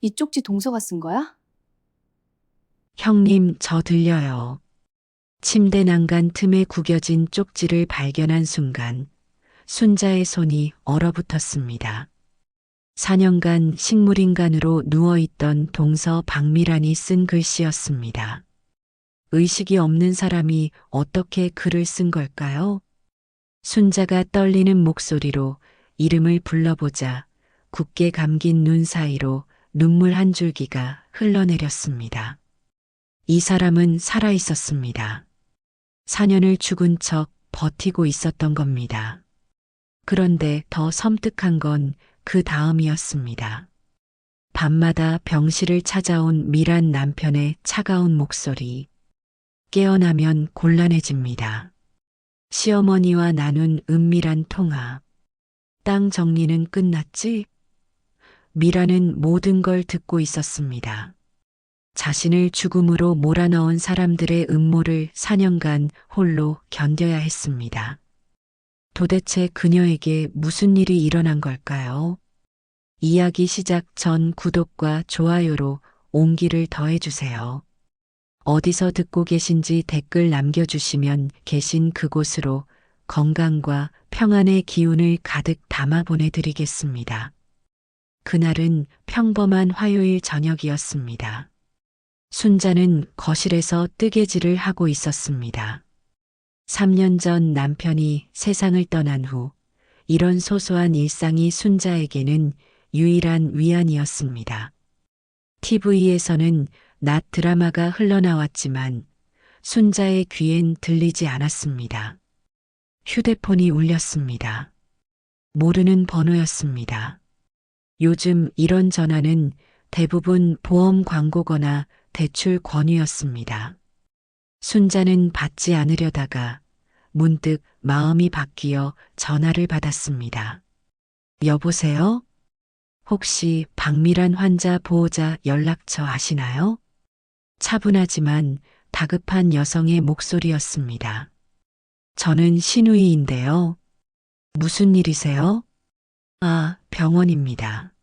이 쪽지 동서가 쓴 거야? 형님, 저 들려요. 침대 난간 틈에 구겨진 쪽지를 발견한 순간 순자의 손이 얼어붙었습니다. 4년간 식물인간으로 누워있던 동서 박미란이 쓴 글씨였습니다. 의식이 없는 사람이 어떻게 글을 쓴 걸까요? 순자가 떨리는 목소리로 이름을 불러보자 굳게 감긴 눈 사이로 눈물 한 줄기가 흘러내렸습니다. 이 사람은 살아 있었습니다. 4년을 죽은 척 버티고 있었던 겁니다. 그런데 더 섬뜩한 건 그 다음이었습니다. 밤마다 병실을 찾아온 미란 남편의 차가운 목소리. 깨어나면 곤란해집니다. 시어머니와 나눈 은밀한 통화. 땅 정리는 끝났지? 미라는 모든 걸 듣고 있었습니다. 자신을 죽음으로 몰아넣은 사람들의 음모를 4년간 홀로 견뎌야 했습니다. 도대체 그녀에게 무슨 일이 일어난 걸까요? 이야기 시작 전 구독과 좋아요로 온기를 더해주세요. 어디서 듣고 계신지 댓글 남겨주시면 계신 그곳으로 건강과 평안의 기운을 가득 담아 보내드리겠습니다. 그날은 평범한 화요일 저녁이었습니다. 순자는 거실에서 뜨개질을 하고 있었습니다. 3년 전 남편이 세상을 떠난 후 이런 소소한 일상이 순자에게는 유일한 위안이었습니다. TV에서는 낮 드라마가 흘러나왔지만 순자의 귀엔 들리지 않았습니다. 휴대폰이 울렸습니다. 모르는 번호였습니다. 요즘 이런 전화는 대부분 보험 광고거나 대출 권유였습니다. 순자는 받지 않으려다가 문득 마음이 바뀌어 전화를 받았습니다. 여보세요? 혹시 박미란 환자 보호자 연락처 아시나요? 차분하지만 다급한 여성의 목소리였습니다. 저는 신우이인데요. 무슨 일이세요? 아, 병원입니다.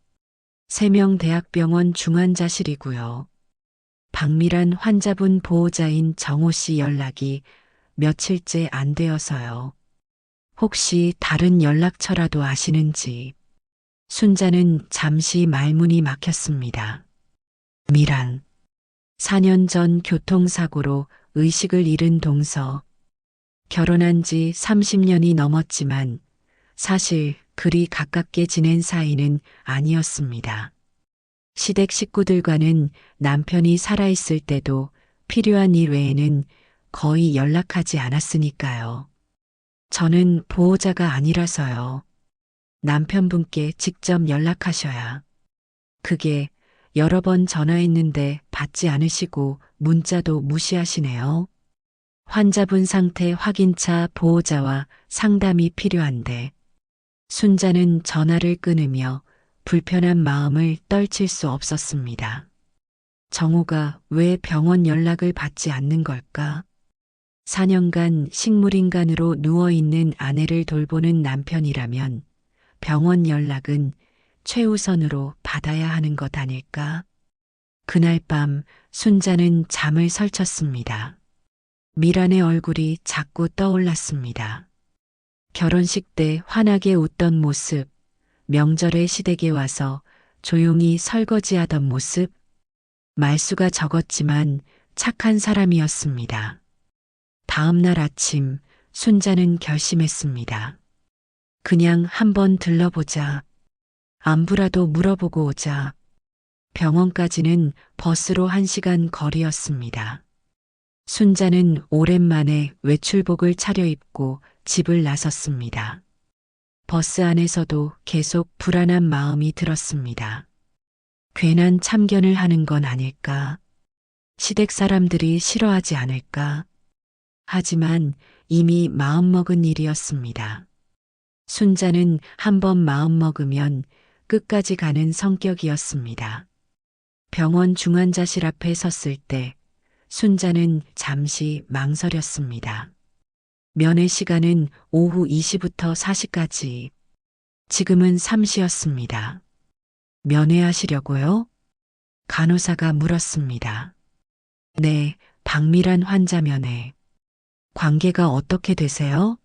세명대학병원 중환자실이고요. 박미란 환자분 보호자인 정호 씨 연락이 며칠째 안 되어서요. 혹시 다른 연락처라도 아시는지. 순자는 잠시 말문이 막혔습니다. 미란. 4년 전 교통사고로 의식을 잃은 동서. 결혼한 지 30년이 넘었지만 사실 그리 가깝게 지낸 사이는 아니었습니다. 시댁 식구들과는 남편이 살아있을 때도 필요한 일 외에는 거의 연락하지 않았으니까요. 저는 보호자가 아니라서요. 남편분께 직접 연락하셔야. 그게 여러 번 전화했는데 받지 않으시고 문자도 무시하시네요. 환자분 상태 확인차 보호자와 상담이 필요한데 순자는 전화를 끊으며 불편한 마음을 떨칠 수 없었습니다. 정호가 왜 병원 연락을 받지 않는 걸까? 4년간 식물인간으로 누워있는 아내를 돌보는 남편이라면 병원 연락은 최우선으로 받아야 하는 것 아닐까? 그날 밤 순자는 잠을 설쳤습니다. 미란의 얼굴이 자꾸 떠올랐습니다. 결혼식 때 환하게 웃던 모습, 명절에 시댁에 와서 조용히 설거지하던 모습, 말수가 적었지만 착한 사람이었습니다. 다음 날 아침 순자는 결심했습니다. 그냥 한번 들러보자. 안부라도 물어보고 오자. 병원까지는 버스로 1시간 거리였습니다. 순자는 오랜만에 외출복을 차려입고 집을 나섰습니다. 버스 안에서도 계속 불안한 마음이 들었습니다. 괜한 참견을 하는 건 아닐까? 시댁 사람들이 싫어하지 않을까? 하지만 이미 마음먹은 일이었습니다. 순자는 한번 마음먹으면 끝까지 가는 성격이었습니다. 병원 중환자실 앞에 섰을 때 순자는 잠시 망설였습니다. 면회 시간은 오후 2시부터 4시까지. 지금은 3시였습니다. 면회하시려고요? 간호사가 물었습니다. 네, 박미란 환자면에 관계가 어떻게 되세요?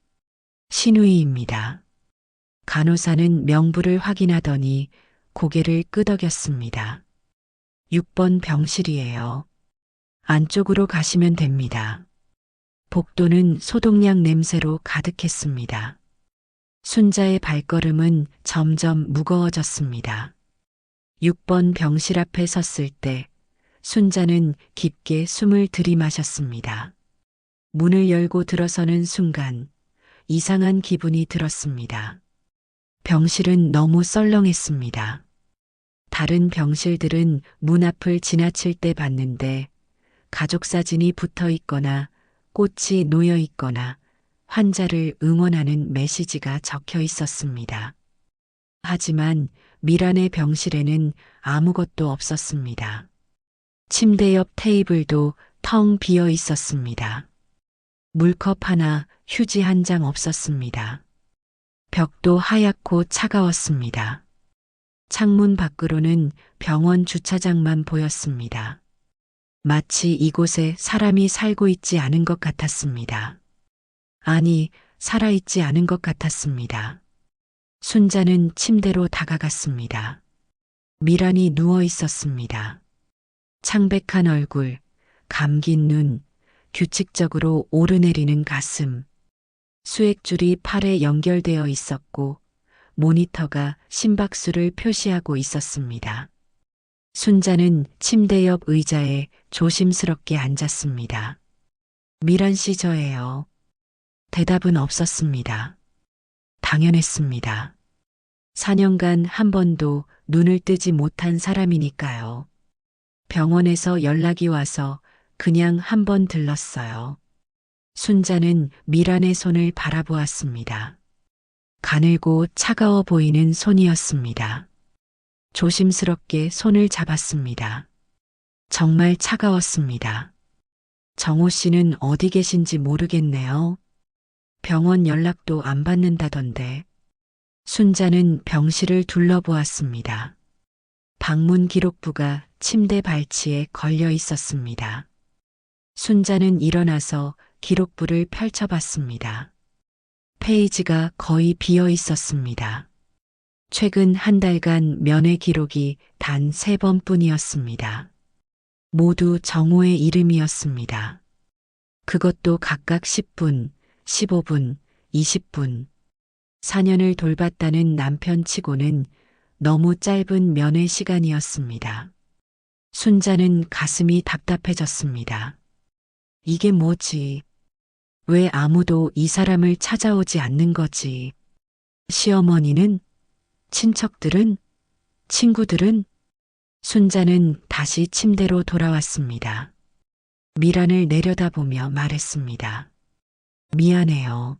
신우이입니다. 간호사는 명부를 확인하더니 고개를 끄덕였습니다. 6번 병실이에요. 안쪽으로 가시면 됩니다. 복도는 소독약 냄새로 가득했습니다. 순자의 발걸음은 점점 무거워졌습니다. 6번 병실 앞에 섰을 때 순자는 깊게 숨을 들이마셨습니다. 문을 열고 들어서는 순간 이상한 기분이 들었습니다. 병실은 너무 썰렁했습니다. 다른 병실들은 문 앞을 지나칠 때 봤는데 가족 사진이 붙어 있거나 꽃이 놓여 있거나 환자를 응원하는 메시지가 적혀 있었습니다. 하지만 미란의 병실에는 아무것도 없었습니다. 침대 옆 테이블도 텅 비어 있었습니다. 물컵 하나, 휴지 한 장 없었습니다. 벽도 하얗고 차가웠습니다. 창문 밖으로는 병원 주차장만 보였습니다. 마치 이곳에 사람이 살고 있지 않은 것 같았습니다. 아니, 살아있지 않은 것 같았습니다. 순자는 침대로 다가갔습니다. 미란이 누워 있었습니다. 창백한 얼굴, 감긴 눈, 규칙적으로 오르내리는 가슴. 수액줄이 팔에 연결되어 있었고 모니터가 심박수를 표시하고 있었습니다. 순자는 침대 옆 의자에 조심스럽게 앉았습니다. 미란 씨 저예요. 대답은 없었습니다. 당연했습니다. 4년간 한 번도 눈을 뜨지 못한 사람이니까요. 병원에서 연락이 와서 그냥 한 번 들렀어요. 순자는 미란의 손을 바라보았습니다. 가늘고 차가워 보이는 손이었습니다. 조심스럽게 손을 잡았습니다. 정말 차가웠습니다. 정호 씨는 어디 계신지 모르겠네요. 병원 연락도 안 받는다던데. 순자는 병실을 둘러보았습니다. 방문 기록부가 침대 발치에 걸려 있었습니다. 순자는 일어나서 기록부를 펼쳐봤습니다. 페이지가 거의 비어 있었습니다. 최근 한 달간 면회 기록이 단 3번뿐이었습니다. 모두 정호의 이름이었습니다. 그것도 각각 10분, 15분, 20분. 4년을 돌봤다는 남편 치고는 너무 짧은 면회 시간이었습니다. 순자는 가슴이 답답해졌습니다. 이게 뭐지? 왜 아무도 이 사람을 찾아오지 않는 거지? 시어머니는? 친척들은? 친구들은? 순자는 다시 침대로 돌아왔습니다. 미란을 내려다보며 말했습니다. 미안해요.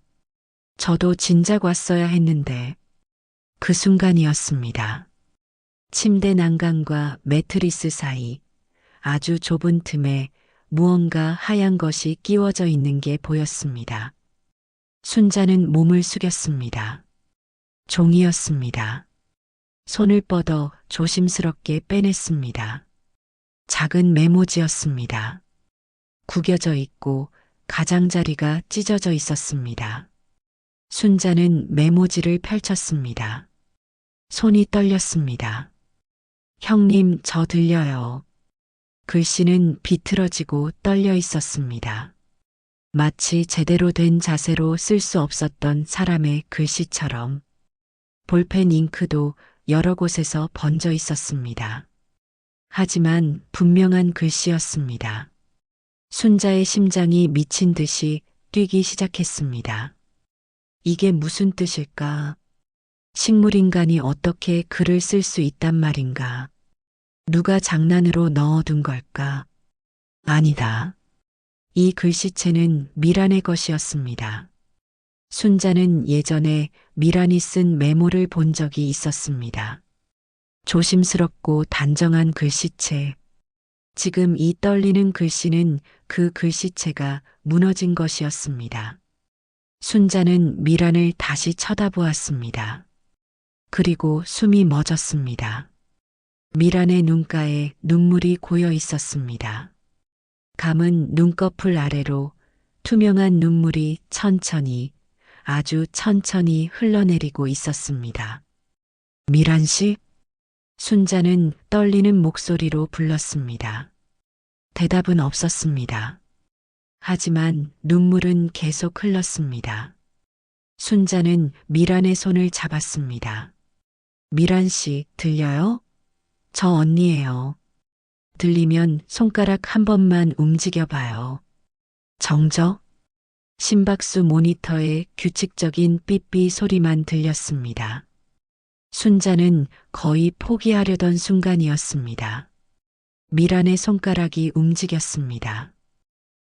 저도 진작 왔어야 했는데 그 순간이었습니다. 침대 난간과 매트리스 사이 아주 좁은 틈에 무언가 하얀 것이 끼워져 있는 게 보였습니다. 순자는 몸을 숙였습니다. 종이였습니다. 손을 뻗어 조심스럽게 빼냈습니다. 작은 메모지였습니다. 구겨져 있고 가장자리가 찢어져 있었습니다. 순자는 메모지를 펼쳤습니다. 손이 떨렸습니다. 형님, 저 들려요. 글씨는 비틀어지고 떨려 있었습니다. 마치 제대로 된 자세로 쓸 수 없었던 사람의 글씨처럼. 볼펜 잉크도 여러 곳에서 번져 있었습니다. 하지만 분명한 글씨였습니다. 순자의 심장이 미친 듯이 뛰기 시작했습니다. 이게 무슨 뜻일까? 식물인간이 어떻게 글을 쓸 수 있단 말인가? 누가 장난으로 넣어둔 걸까? 아니다. 이 글씨체는 미란의 것이었습니다. 순자는 예전에 미란이 쓴 메모를 본 적이 있었습니다. 조심스럽고 단정한 글씨체. 지금 이 떨리는 글씨는 그 글씨체가 무너진 것이었습니다. 순자는 미란을 다시 쳐다보았습니다. 그리고 숨이 멎었습니다. 미란의 눈가에 눈물이 고여 있었습니다. 감은 눈꺼풀 아래로 투명한 눈물이 천천히, 아주 천천히 흘러내리고 있었습니다. 미란 씨? 순자는 떨리는 목소리로 불렀습니다. 대답은 없었습니다. 하지만 눈물은 계속 흘렀습니다. 순자는 미란의 손을 잡았습니다. 미란 씨, 들려요? 저 언니예요. 들리면 손가락 한 번만 움직여 봐요. 정적? 심박수 모니터에 규칙적인 삐삐 소리만 들렸습니다. 순자는 거의 포기하려던 순간이었습니다. 미란의 손가락이 움직였습니다.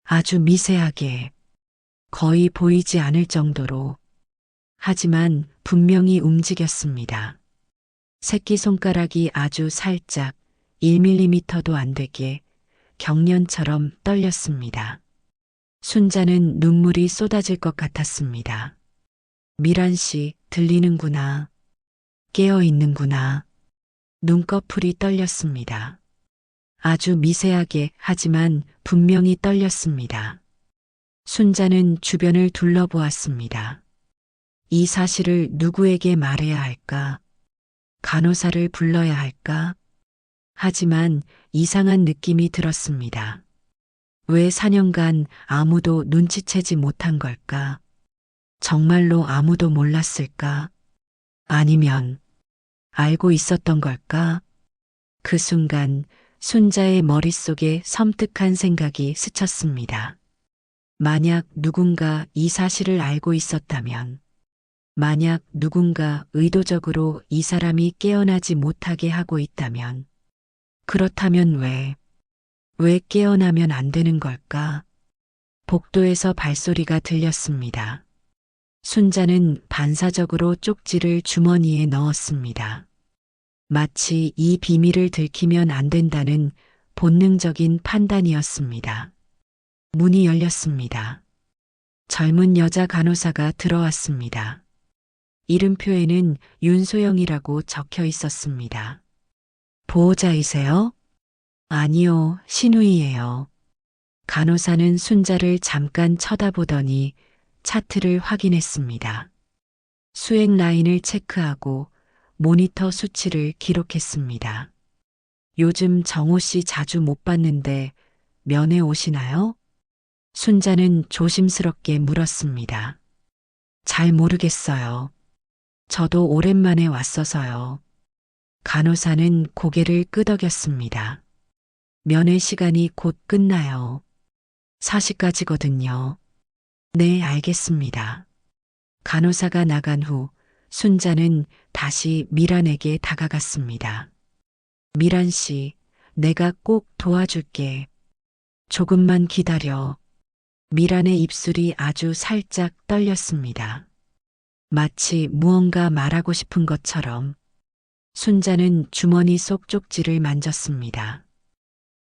아주 미세하게, 거의 보이지 않을 정도로. 하지만 분명히 움직였습니다. 새끼손가락이 아주 살짝 1mm도 안 되게 경련처럼 떨렸습니다. 순자는 눈물이 쏟아질 것 같았습니다. 미란 씨, 들리는구나. 깨어 있는구나. 눈꺼풀이 떨렸습니다. 아주 미세하게 하지만 분명히 떨렸습니다. 순자는 주변을 둘러보았습니다. 이 사실을 누구에게 말해야 할까? 간호사를 불러야 할까? 하지만 이상한 느낌이 들었습니다. 왜 4년간 아무도 눈치채지 못한 걸까? 정말로 아무도 몰랐을까? 아니면 알고 있었던 걸까? 그 순간 순자의 머릿속에 섬뜩한 생각이 스쳤습니다. 만약 누군가 이 사실을 알고 있었다면, 만약 누군가 의도적으로 이 사람이 깨어나지 못하게 하고 있다면, 그렇다면 왜 깨어나면 안 되는 걸까? 복도에서 발소리가 들렸습니다. 순자는 반사적으로 쪽지를 주머니에 넣었습니다. 마치 이 비밀을 들키면 안 된다는 본능적인 판단이었습니다. 문이 열렸습니다. 젊은 여자 간호사가 들어왔습니다. 이름표에는 윤소영이라고 적혀 있었습니다. 보호자이세요? 아니요, 신우이예요. 간호사는 순자를 잠깐 쳐다보더니 차트를 확인했습니다. 수액 라인을 체크하고 모니터 수치를 기록했습니다. 요즘 정호 씨 자주 못 봤는데 면회 오시나요? 순자는 조심스럽게 물었습니다. 잘 모르겠어요. 저도 오랜만에 왔어서요. 간호사는 고개를 끄덕였습니다. 면회 시간이 곧 끝나요. 4시까지거든요. 네, 알겠습니다. 간호사가 나간 후 순자는 다시 미란에게 다가갔습니다. 미란 씨, 내가 꼭 도와줄게. 조금만 기다려. 미란의 입술이 아주 살짝 떨렸습니다. 마치 무언가 말하고 싶은 것처럼. 순자는 주머니 속 쪽지를 만졌습니다.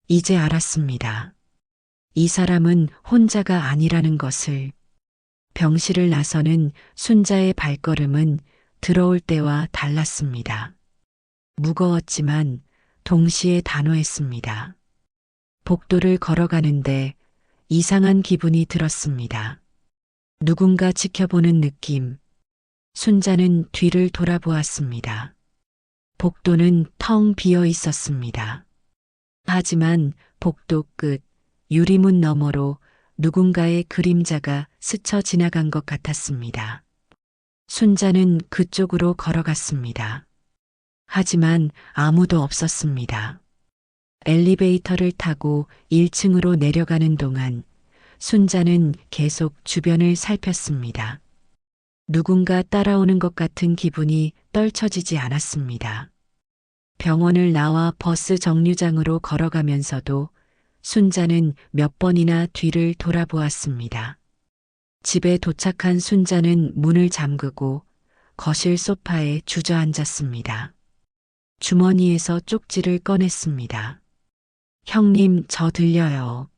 이제 알았습니다. 이 사람은 혼자가 아니라는 것을. 병실을 나서는 순자의 발걸음은 들어올 때와 달랐습니다. 무거웠지만 동시에 단호했습니다. 복도를 걸어가는데 이상한 기분이 들었습니다. 누군가 지켜보는 느낌. 순자는 뒤를 돌아보았습니다. 복도는 텅 비어 있었습니다. 하지만 복도 끝 유리문 너머로 누군가의 그림자가 스쳐 지나간 것 같았습니다. 순자는 그쪽으로 걸어갔습니다. 하지만 아무도 없었습니다. 엘리베이터를 타고 1층으로 내려가는 동안 순자는 계속 주변을 살폈습니다. 누군가 따라오는 것 같은 기분이 떨쳐지지 않았습니다. 병원을 나와 버스 정류장으로 걸어가면서도 순자는 몇 번이나 뒤를 돌아보았습니다. 집에 도착한 순자는 문을 잠그고 거실 소파에 주저앉았습니다. 주머니에서 쪽지를 꺼냈습니다. 형님, 저 들려요.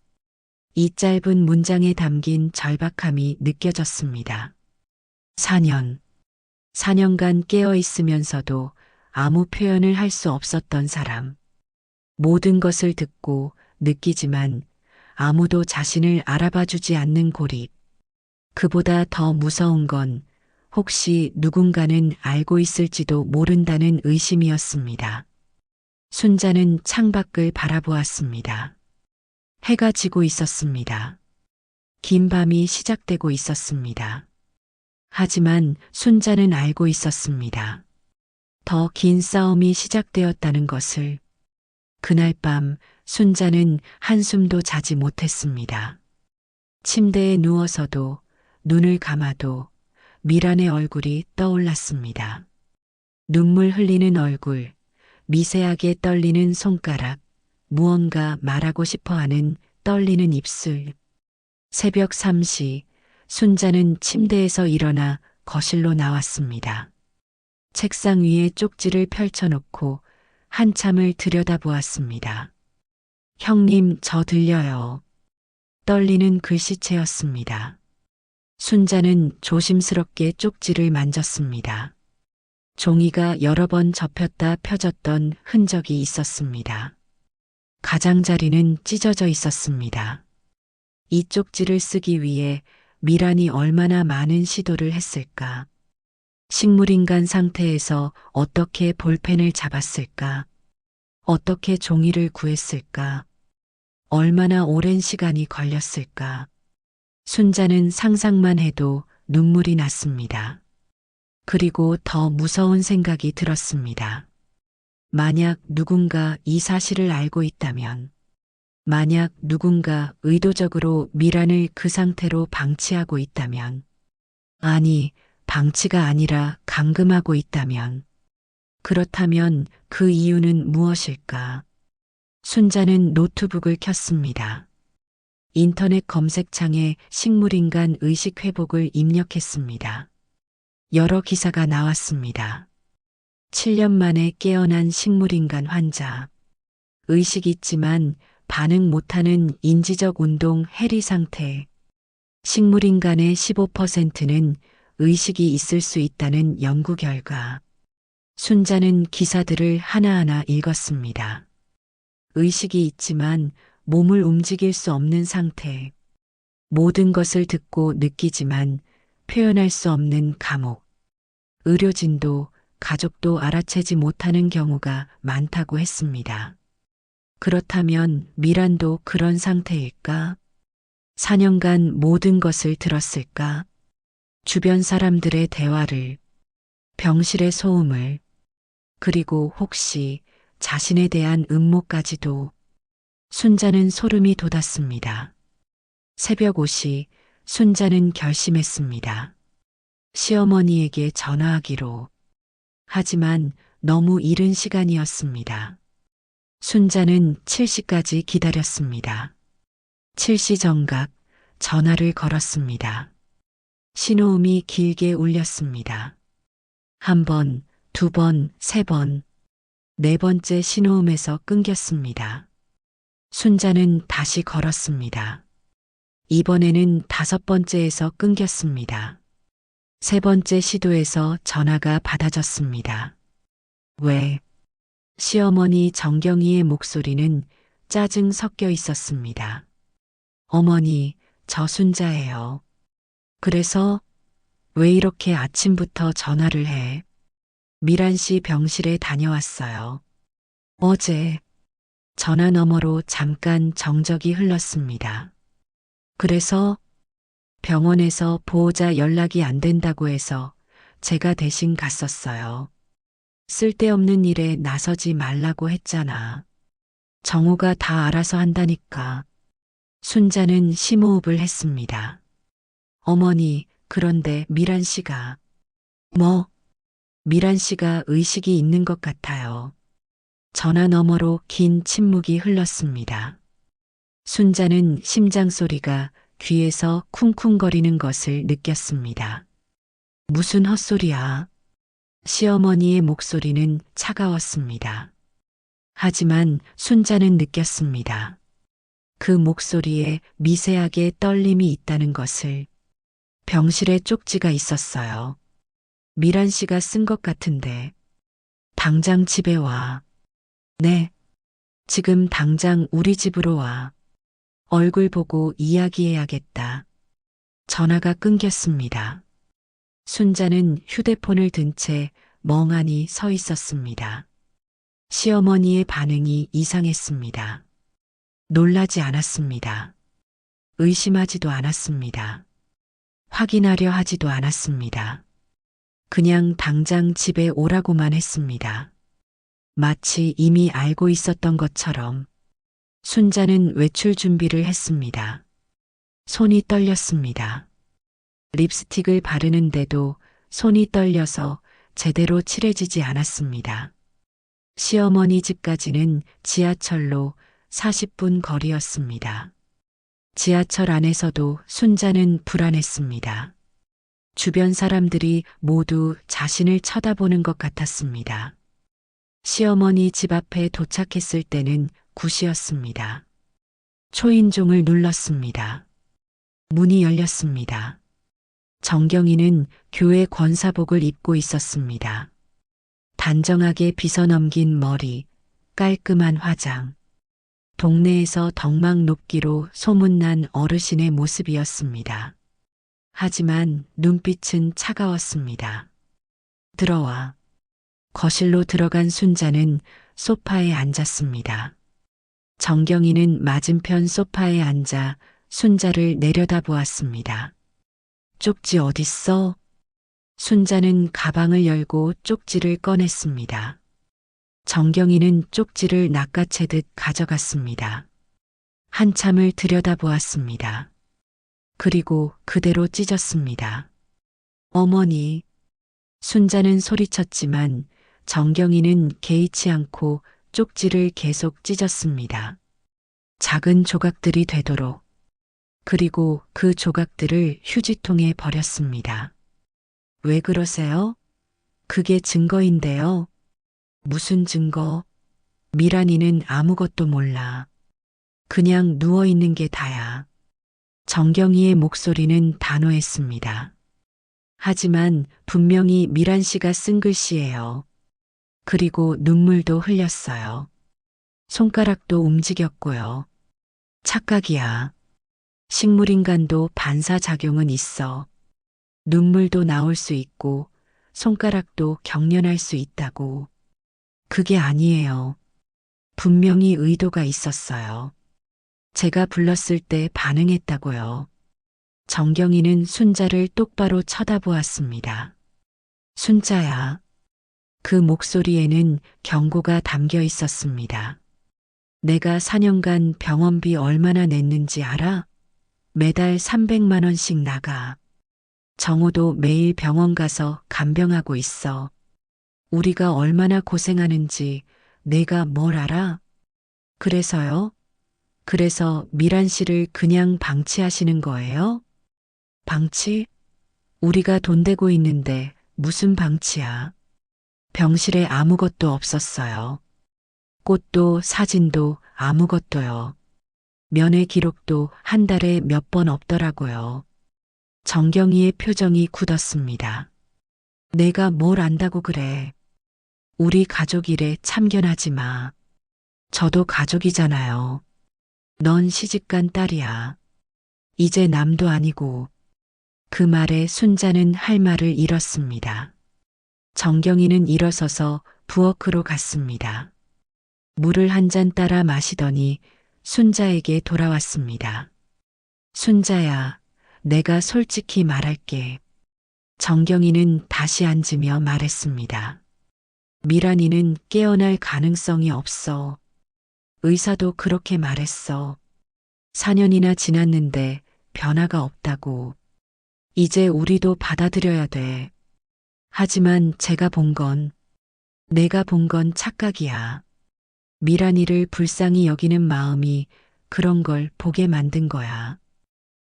이 짧은 문장에 담긴 절박함이 느껴졌습니다. 4년간 깨어 있으면서도 아무 표현을 할 수 없었던 사람. 모든 것을 듣고 느끼지만 아무도 자신을 알아봐 주지 않는 고립. 그보다 더 무서운 건 혹시 누군가는 알고 있을지도 모른다는 의심이었습니다. 순자는 창밖을 바라보았습니다. 해가 지고 있었습니다. 긴 밤이 시작되고 있었습니다. 하지만 순자는 알고 있었습니다. 더 긴 싸움이 시작되었다는 것을. 그날 밤 순자는 한숨도 자지 못했습니다. 침대에 누워서도 눈을 감아도 미란의 얼굴이 떠올랐습니다. 눈물 흘리는 얼굴, 미세하게 떨리는 손가락, 무언가 말하고 싶어 하는 떨리는 입술. 새벽 3시, 순자는 침대에서 일어나 거실로 나왔습니다. 책상 위에 쪽지를 펼쳐놓고 한참을 들여다보았습니다. 형님, 저 들려요. 떨리는 글씨체였습니다. 순자는 조심스럽게 쪽지를 만졌습니다. 종이가 여러 번 접혔다 펴졌던 흔적이 있었습니다. 가장자리는 찢어져 있었습니다. 이 쪽지를 쓰기 위해 미란이 얼마나 많은 시도를 했을까? 식물인간 상태에서 어떻게 볼펜을 잡았을까? 어떻게 종이를 구했을까? 얼마나 오랜 시간이 걸렸을까? 순자는 상상만 해도 눈물이 났습니다. 그리고 더 무서운 생각이 들었습니다. 만약 누군가 이 사실을 알고 있다면, 만약 누군가 의도적으로 미란을 그 상태로 방치하고 있다면, 아니, 방치가 아니라 감금하고 있다면, 그렇다면 그 이유는 무엇일까? 순자는 노트북을 켰습니다. 인터넷 검색창에 식물인간 의식 회복을 입력했습니다. 여러 기사가 나왔습니다. 7년 만에 깨어난 식물인간 환자. 의식이 있지만 반응 못하는 인지적 운동 해리 상태. 식물인간의 15%는 의식이 있을 수 있다는 연구 결과. 순자는 기사들을 하나하나 읽었습니다. 의식이 있지만 몸을 움직일 수 없는 상태. 모든 것을 듣고 느끼지만 표현할 수 없는 감옥. 의료진도 가족도 알아채지 못하는 경우가 많다고 했습니다. 그렇다면 미란도 그런 상태일까? 4년간 모든 것을 들었을까? 주변 사람들의 대화를, 병실의 소음을, 그리고 혹시 자신에 대한 음모까지도. 순자는 소름이 돋았습니다. 새벽 5시 순자는 결심했습니다. 시어머니에게 전화하기로. 하지만 너무 이른 시간이었습니다. 순자는 7시까지 기다렸습니다. 7시 정각 전화를 걸었습니다. 신호음이 길게 울렸습니다. 한 번, 두 번, 세 번, 네 번째 신호음에서 끊겼습니다. 순자는 다시 걸었습니다. 이번에는 다섯 번째에서 끊겼습니다. 세 번째 시도에서 전화가 받아졌습니다. 왜? 시어머니 정경이의 목소리는 짜증 섞여 있었습니다. 어머니, 저 순자예요. 그래서 왜 이렇게 아침부터 전화를 해? 미란 씨 병실에 다녀왔어요. 어제 전화 너머로 잠깐 정적이 흘렀습니다. 그래서 병원에서 보호자 연락이 안 된다고 해서 제가 대신 갔었어요. 쓸데없는 일에 나서지 말라고 했잖아. 정우가 다 알아서 한다니까. 순자는 심호흡을 했습니다. 어머니, 그런데 미란 씨가. 뭐? 미란 씨가 의식이 있는 것 같아요. 전화 너머로 긴 침묵이 흘렀습니다. 순자는 심장 소리가 귀에서 쿵쿵거리는 것을 느꼈습니다. 무슨 헛소리야? 시어머니의 목소리는 차가웠습니다. 하지만 순자는 느꼈습니다. 그 목소리에 미세하게 떨림이 있다는 것을. 병실에 쪽지가 있었어요. 미란 씨가 쓴 것 같은데. 당장 집에 와. 네, 지금 당장 우리 집으로 와. 얼굴 보고 이야기해야겠다. 전화가 끊겼습니다. 순자는 휴대폰을 든 채 멍하니 서 있었습니다. 시어머니의 반응이 이상했습니다. 놀라지 않았습니다. 의심하지도 않았습니다. 확인하려 하지도 않았습니다. 그냥 당장 집에 오라고만 했습니다. 마치 이미 알고 있었던 것처럼 순자는 외출 준비를 했습니다. 손이 떨렸습니다. 립스틱을 바르는데도 손이 떨려서 제대로 칠해지지 않았습니다. 시어머니 집까지는 지하철로 40분 거리였습니다. 지하철 안에서도 순자는 불안했습니다. 주변 사람들이 모두 자신을 쳐다보는 것 같았습니다. 시어머니 집 앞에 도착했을 때는 9시였습니다. 초인종을 눌렀습니다. 문이 열렸습니다. 정경이는 교회 권사복을 입고 있었습니다. 단정하게 빗어넘긴 머리, 깔끔한 화장. 동네에서 덕망 높기로 소문난 어르신의 모습이었습니다. 하지만 눈빛은 차가웠습니다. 들어와. 거실로 들어간 순자는 소파에 앉았습니다. 정경이는 맞은편 소파에 앉아 순자를 내려다보았습니다. 쪽지 어딨어? 순자는 가방을 열고 쪽지를 꺼냈습니다. 정경이는 쪽지를 낚아채듯 가져갔습니다. 한참을 들여다보았습니다. 그리고 그대로 찢었습니다. 어머니. 순자는 소리쳤지만 정경이는 개의치 않고 쪽지를 계속 찢었습니다. 작은 조각들이 되도록. 그리고 그 조각들을 휴지통에 버렸습니다. 왜 그러세요? 그게 증거인데요. 무슨 증거? 미란이는 아무것도 몰라. 그냥 누워있는 게 다야. 정경이의 목소리는 단호했습니다. 하지만 분명히 미란 씨가 쓴 글씨예요. 그리고 눈물도 흘렸어요. 손가락도 움직였고요. 착각이야. 식물인간도 반사작용은 있어. 눈물도 나올 수 있고 손가락도 경련할 수 있다고. 그게 아니에요. 분명히 의도가 있었어요. 제가 불렀을 때 반응했다고요. 정경이는 순자를 똑바로 쳐다보았습니다. 순자야. 그 목소리에는 경고가 담겨 있었습니다. 내가 4년간 병원비 얼마나 냈는지 알아? 매달 300만 원씩 나가. 정호도 매일 병원 가서 간병하고 있어. 우리가 얼마나 고생하는지 내가 뭘 알아? 그래서요? 그래서 미란 씨를 그냥 방치하시는 거예요? 방치? 우리가 돈 대고 있는데 무슨 방치야? 병실에 아무것도 없었어요. 꽃도 사진도 아무것도요. 면회 기록도 한 달에 몇 번 없더라고요. 정경이의 표정이 굳었습니다. 내가 뭘 안다고 그래. 우리 가족 일에 참견하지 마. 저도 가족이잖아요. 넌 시집간 딸이야. 이제 남도 아니고. 그 말에 순자는 할 말을 잃었습니다. 정경이는 일어서서 부엌으로 갔습니다. 물을 한 잔 따라 마시더니 순자에게 돌아왔습니다. 순자야, 내가 솔직히 말할게. 정경이는 다시 앉으며 말했습니다. 미란이는 깨어날 가능성이 없어. 의사도 그렇게 말했어. 4년이나 지났는데 변화가 없다고. 이제 우리도 받아들여야 돼. 하지만 내가 본 건 착각이야. 미란이를 불쌍히 여기는 마음이 그런 걸 보게 만든 거야.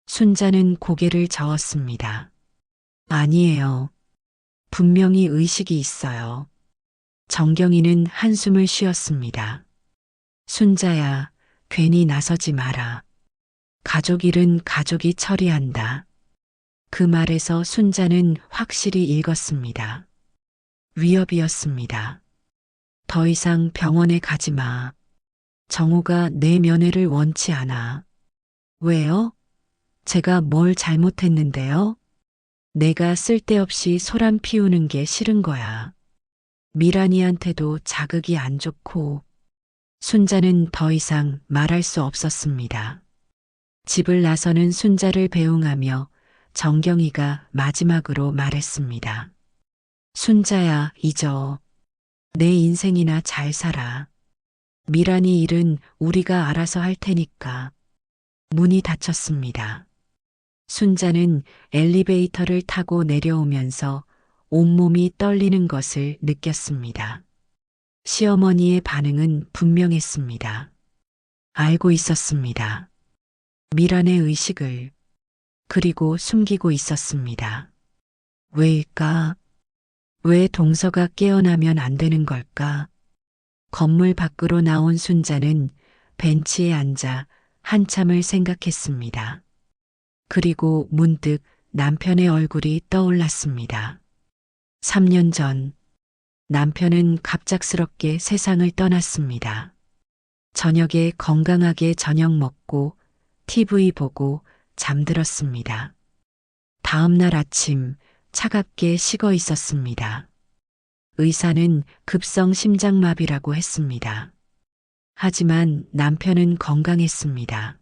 순자는 고개를 저었습니다. 아니에요. 분명히 의식이 있어요. 정경이는 한숨을 쉬었습니다. 순자야, 괜히 나서지 마라. 가족 일은 가족이 처리한다. 그 말에서 순자는 확실히 읽었습니다. 위협이었습니다. 더 이상 병원에 가지 마. 정우가 내 면회를 원치 않아. 왜요? 제가 뭘 잘못했는데요? 내가 쓸데없이 소란 피우는 게 싫은 거야. 미란이한테도 자극이 안 좋고. 순자는 더 이상 말할 수 없었습니다. 집을 나서는 순자를 배웅하며 정경이가 마지막으로 말했습니다. 순자야, 잊어. 내 인생이나 잘 살아. 미란이 일은 우리가 알아서 할 테니까. 문이 닫혔습니다. 순자는 엘리베이터를 타고 내려오면서 온몸이 떨리는 것을 느꼈습니다. 시어머니의 반응은 분명했습니다. 알고 있었습니다. 미란의 의식을, 그리고 숨기고 있었습니다. 왜일까? 왜 동서가 깨어나면 안 되는 걸까? 건물 밖으로 나온 순자는 벤치에 앉아 한참을 생각했습니다. 그리고 문득 남편의 얼굴이 떠올랐습니다. 3년 전 남편은 갑작스럽게 세상을 떠났습니다. 저녁에 건강하게 저녁 먹고 TV 보고 잠들었습니다. 다음 날 아침 차갑게 식어 있었습니다. 의사는 급성 심장마비라고 했습니다. 하지만 남편은 건강했습니다.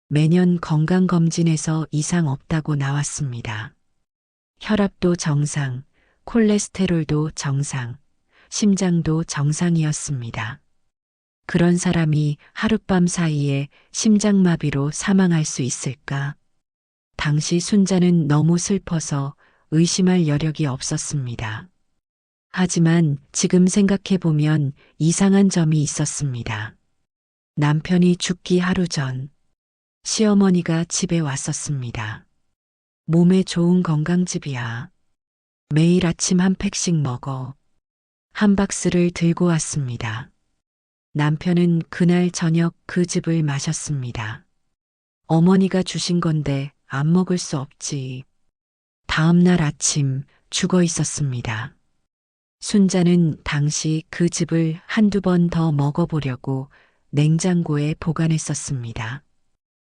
매년 건강검진에서 이상 없다고 나왔습니다. 혈압도 정상, 콜레스테롤도 정상, 심장도 정상이었습니다. 그런 사람이 하룻밤 사이에 심장마비로 사망할 수 있을까? 당시 순자는 너무 슬퍼서 의심할 여력이 없었습니다. 하지만 지금 생각해보면 이상한 점이 있었습니다. 남편이 죽기 하루 전 시어머니가 집에 왔었습니다. 몸에 좋은 건강즙이야. 매일 아침 한 팩씩 먹어. 한 박스를 들고 왔습니다. 남편은 그날 저녁 그 즙을 마셨습니다. 어머니가 주신 건데 안 먹을 수 없지. 다음 날 아침 죽어 있었습니다. 순자는 당시 그 즙을 한두 번 더 먹어보려고 냉장고에 보관했었습니다.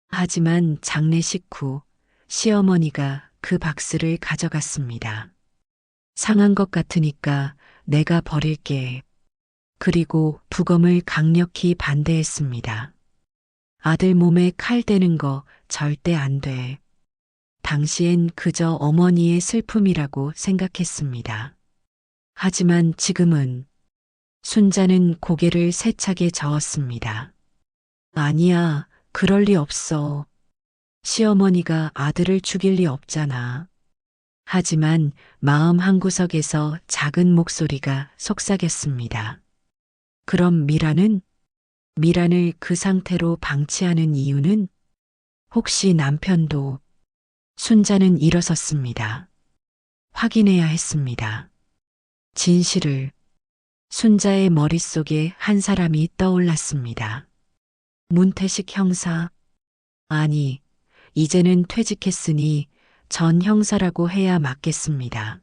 하지만 장례식 후 시어머니가 그 박스를 가져갔습니다. 상한 것 같으니까 내가 버릴게. 그리고 부검을 강력히 반대했습니다. 아들 몸에 칼 대는 거 절대 안 돼. 당시엔 그저 어머니의 슬픔이라고 생각했습니다. 하지만 지금은 순자는 고개를 세차게 저었습니다. 아니야, 그럴 리 없어. 시어머니가 아들을 죽일 리 없잖아. 하지만 마음 한구석에서 작은 목소리가 속삭였습니다. 그럼 미란을 그 상태로 방치하는 이유는? 혹시 남편도? 순자는 일어섰습니다. 확인해야 했습니다. 진실을. 순자의 머릿속에 한 사람이 떠올랐습니다. 문태식 형사. 아니, 이제는 퇴직했으니 전 형사라고 해야 맞겠습니다.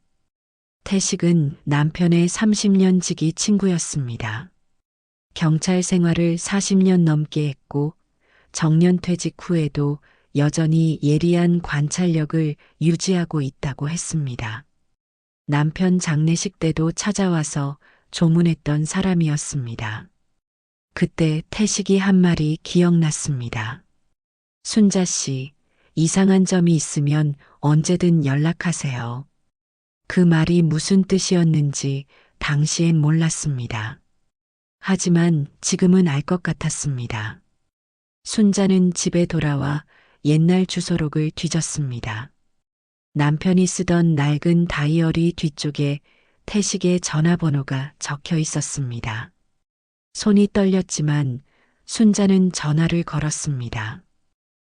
태식은 남편의 30년 지기 친구였습니다. 경찰 생활을 40년 넘게 했고 정년퇴직 후에도 여전히 예리한 관찰력을 유지하고 있다고 했습니다. 남편 장례식 때도 찾아와서 조문했던 사람이었습니다. 그때 태식이 한 말이 기억났습니다. 순자 씨, 이상한 점이 있으면 언제든 연락하세요. 그 말이 무슨 뜻이었는지 당시엔 몰랐습니다. 하지만 지금은 알 것 같았습니다. 순자는 집에 돌아와 옛날 주소록을 뒤졌습니다. 남편이 쓰던 낡은 다이어리 뒤쪽에 태식의 전화번호가 적혀 있었습니다. 손이 떨렸지만 순자는 전화를 걸었습니다.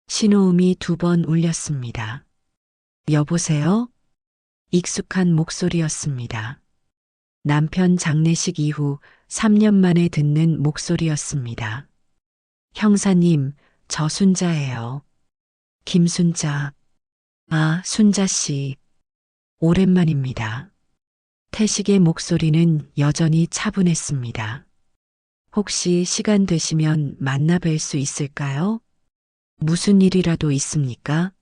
신호음이 2번 울렸습니다. 여보세요? 익숙한 목소리였습니다. 남편 장례식 이후 3년 만에 듣는 목소리였습니다. 형사님, 저 순자예요. 김순자. 아, 순자 씨. 오랜만입니다. 태식의 목소리는 여전히 차분했습니다. 혹시 시간 되시면 만나 뵐 수 있을까요? 무슨 일이라도 있습니까?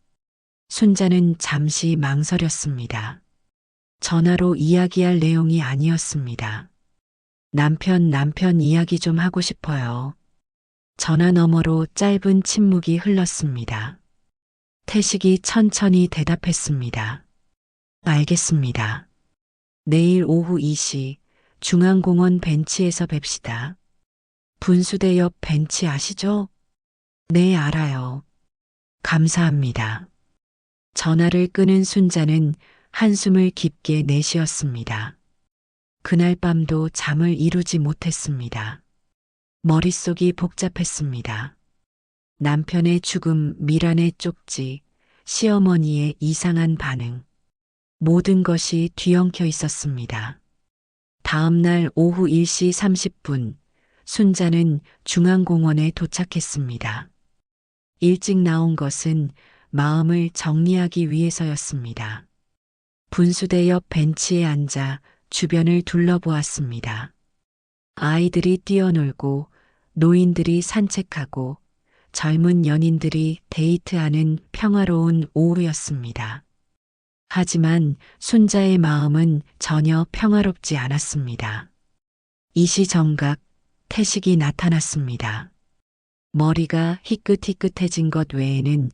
순자는 잠시 망설였습니다. 전화로 이야기할 내용이 아니었습니다. 남편 이야기 좀 하고 싶어요. 전화 너머로 짧은 침묵이 흘렀습니다. 태식이 천천히 대답했습니다. 알겠습니다. 내일 오후 2시 중앙공원 벤치에서 뵙시다. 분수대 옆 벤치 아시죠? 네, 알아요. 감사합니다. 전화를 끊은 순자는 한숨을 깊게 내쉬었습니다. 그날 밤도 잠을 이루지 못했습니다. 머릿속이 복잡했습니다. 남편의 죽음, 미란의 쪽지, 시어머니의 이상한 반응. 모든 것이 뒤엉켜 있었습니다. 다음 날 오후 1시 30분, 순자는 중앙공원에 도착했습니다. 일찍 나온 것은 마음을 정리하기 위해서였습니다. 분수대 옆 벤치에 앉아 주변을 둘러보았습니다. 아이들이 뛰어놀고 노인들이 산책하고 젊은 연인들이 데이트하는 평화로운 오후였습니다. 하지만 순자의 마음은 전혀 평화롭지 않았습니다. 이시정각 태식이 나타났습니다. 머리가 희끗희끗해진 것 외에는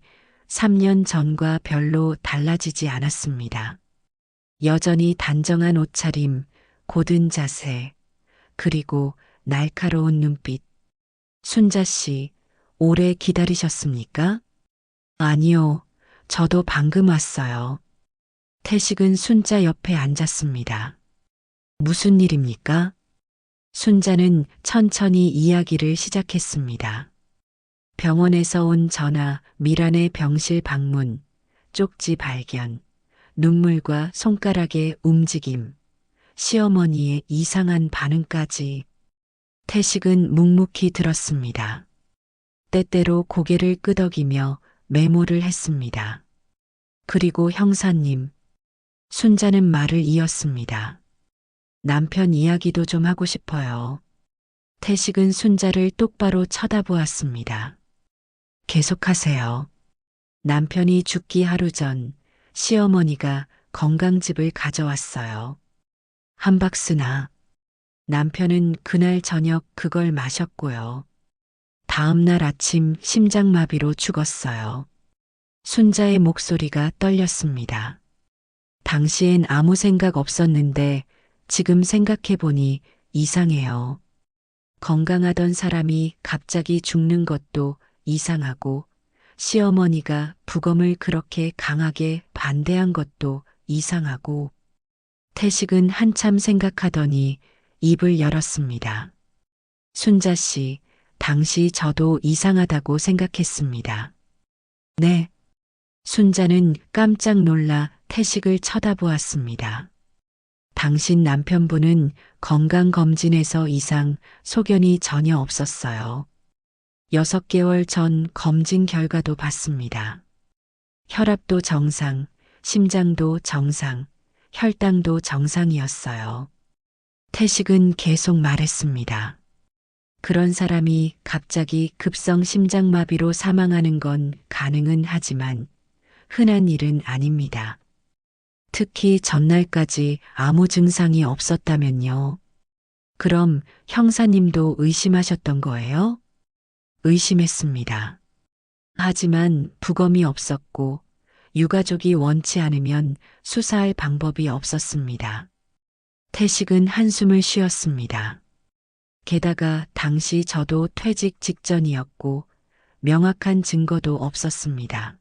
3년 전과 별로 달라지지 않았습니다. 여전히 단정한 옷차림, 고든 자세, 그리고 날카로운 눈빛. 순자 씨, 오래 기다리셨습니까? 아니요, 저도 방금 왔어요. 태식은 순자 옆에 앉았습니다. 무슨 일입니까? 순자는 천천히 이야기를 시작했습니다. 병원에서 온 전화, 미란의 병실 방문, 쪽지 발견, 눈물과 손가락의 움직임, 시어머니의 이상한 반응까지. 태식은 묵묵히 들었습니다. 때때로 고개를 끄덕이며 메모를 했습니다. 그리고 형사님, 순자는 말을 이었습니다. 남편 이야기도 좀 하고 싶어요. 태식은 순자를 똑바로 쳐다보았습니다. 계속하세요. 남편이 죽기 하루 전 시어머니가 건강즙을 가져왔어요. 한 박스나. 남편은 그날 저녁 그걸 마셨고요. 다음 날 아침 심장마비로 죽었어요. 순자의 목소리가 떨렸습니다. 당시엔 아무 생각 없었는데 지금 생각해보니 이상해요. 건강하던 사람이 갑자기 죽는 것도 이상하고 시어머니가 부검을 그렇게 강하게 반대한 것도 이상하고. 태식은 한참 생각하더니 입을 열었습니다. 순자 씨, 당시 저도 이상하다고 생각했습니다. 네. 순자는 깜짝 놀라 태식을 쳐다보았습니다. 당신 남편분은 건강검진에서 이상 소견이 전혀 없었어요. 6개월 전 검진 결과도 봤습니다. 혈압도 정상, 심장도 정상, 혈당도 정상이었어요. 태식은 계속 말했습니다. 그런 사람이 갑자기 급성 심장마비로 사망하는 건 가능은 하지만 흔한 일은 아닙니다. 특히 전날까지 아무 증상이 없었다면요. 그럼 형사님도 의심하셨던 거예요? 의심했습니다. 하지만 부검이 없었고 유가족이 원치 않으면 수사할 방법이 없었습니다. 태식은 한숨을 쉬었습니다. 게다가 당시 저도 퇴직 직전이었고 명확한 증거도 없었습니다.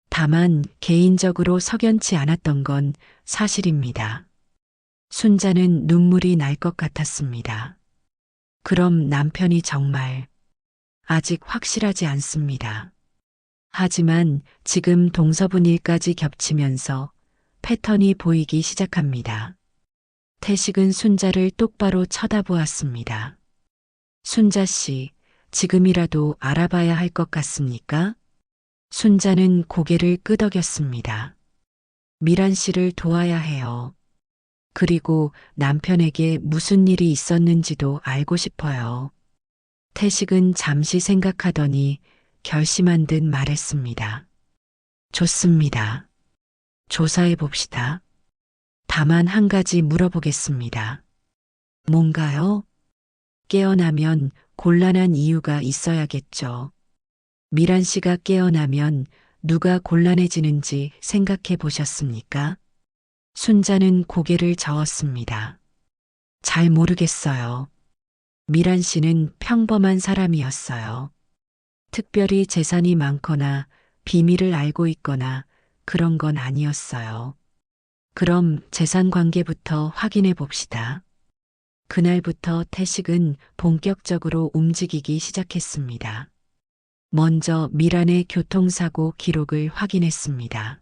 다만 개인적으로 석연치 않았던 건 사실입니다. 순자는 눈물이 날 것 같았습니다. 그럼 남편이 정말 아직 확실하지 않습니다. 하지만 지금 동서분 일까지 겹치면서 패턴이 보이기 시작합니다. 태식은 순자를 똑바로 쳐다보았습니다. 순자 씨, 지금이라도 알아봐야 할 것 같습니까? 순자는 고개를 끄덕였습니다. 미란 씨를 도와야 해요. 그리고 남편에게 무슨 일이 있었는지도 알고 싶어요. 태식은 잠시 생각하더니 결심한 듯 말했습니다. 좋습니다. 조사해 봅시다. 다만 한 가지 물어보겠습니다. 뭔가요? 깨어나면 곤란한 이유가 있어야겠죠. 미란 씨가 깨어나면 누가 곤란해지는지 생각해 보셨습니까? 순자는 고개를 저었습니다. 잘 모르겠어요. 미란 씨는 평범한 사람이었어요. 특별히 재산이 많거나 비밀을 알고 있거나 그런 건 아니었어요. 그럼 재산 관계부터 확인해 봅시다. 그날부터 태식은 본격적으로 움직이기 시작했습니다. 먼저 미란의 교통사고 기록을 확인했습니다.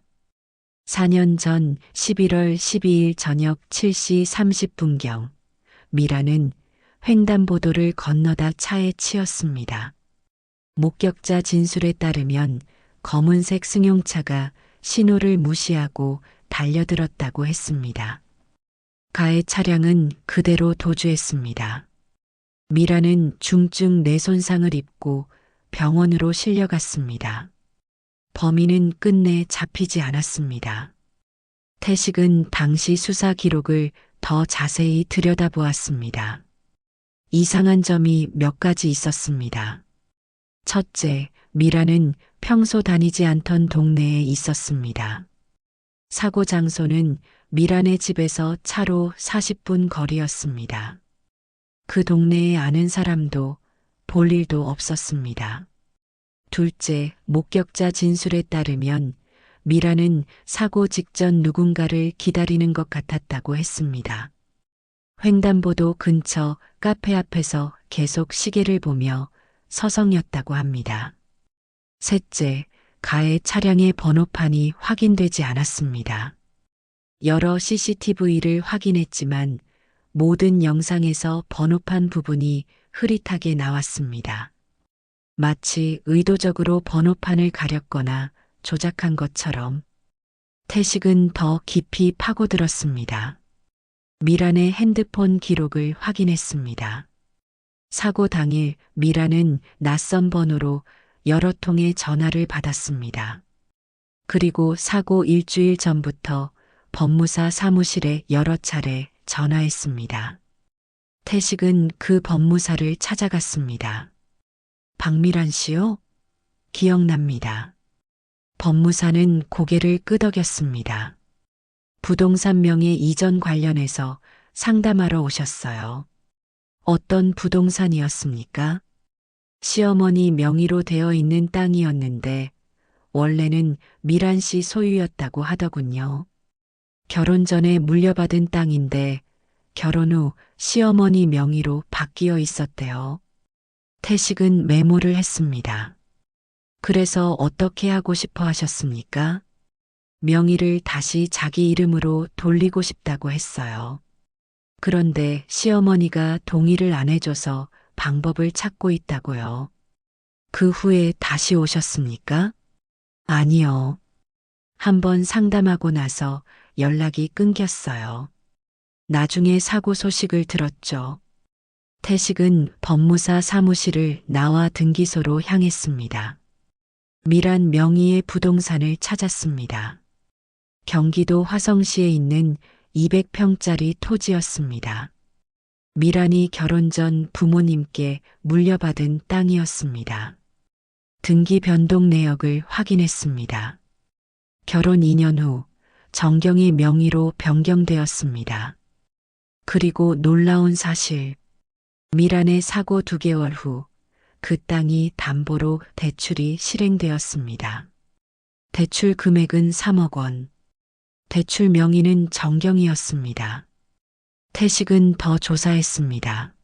4년 전 11월 12일 저녁 7시 30분경 미란은 횡단보도를 건너다 차에 치였습니다. 목격자 진술에 따르면 검은색 승용차가 신호를 무시하고 달려들었다고 했습니다. 가해 차량은 그대로 도주했습니다. 미라는 중증 뇌손상을 입고 병원으로 실려갔습니다. 범인은 끝내 잡히지 않았습니다. 태식은 당시 수사 기록을 더 자세히 들여다보았습니다. 이상한 점이 몇 가지 있었습니다. 첫째, 미라는 평소 다니지 않던 동네에 있었습니다. 사고 장소는 미란의 집에서 차로 40분 거리였습니다. 그 동네에 아는 사람도 볼 일도 없었습니다. 둘째, 목격자 진술에 따르면 미라는 사고 직전 누군가를 기다리는 것 같았다고 했습니다. 횡단보도 근처 카페 앞에서 계속 시계를 보며 서성였다고 합니다. 셋째, 가해 차량의 번호판이 확인되지 않았습니다. 여러 CCTV를 확인했지만 모든 영상에서 번호판 부분이 흐릿하게 나왔습니다. 마치 의도적으로 번호판을 가렸거나 조작한 것처럼. 태식은 더 깊이 파고들었습니다. 미란의 핸드폰 기록을 확인했습니다. 사고 당일 미란은 낯선 번호로 여러 통의 전화를 받았습니다. 그리고 사고 일주일 전부터 법무사 사무실에 여러 차례 전화했습니다. 태식은 그 법무사를 찾아갔습니다. 박미란 씨요? 기억납니다. 법무사는 고개를 끄덕였습니다. 부동산 명의 이전 관련해서 상담하러 오셨어요. 어떤 부동산이었습니까? 시어머니 명의로 되어 있는 땅이었는데 원래는 미란 씨 소유였다고 하더군요. 결혼 전에 물려받은 땅인데 결혼 후 시어머니 명의로 바뀌어 있었대요. 태식은 메모를 했습니다. 그래서 어떻게 하고 싶어 하셨습니까? 명의를 다시 자기 이름으로 돌리고 싶다고 했어요. 그런데 시어머니가 동의를 안 해줘서 방법을 찾고 있다고요. 그 후에 다시 오셨습니까? 아니요. 한번 상담하고 나서 연락이 끊겼어요. 나중에 사고 소식을 들었죠. 태식은 법무사 사무실을 나와 등기소로 향했습니다. 미란 명의의 부동산을 찾았습니다. 경기도 화성시에 있는 200평짜리 토지였습니다. 미란이 결혼 전 부모님께 물려받은 땅이었습니다. 등기 변동 내역을 확인했습니다. 결혼 2년 후 정경이 명의로 변경되었습니다. 그리고 놀라운 사실, 미란의 사고 2개월 후 그 땅이 담보로 대출이 실행되었습니다. 대출 금액은 3억 원. 대출 명의는 정경이었습니다. 태식은 더 조사했습니다.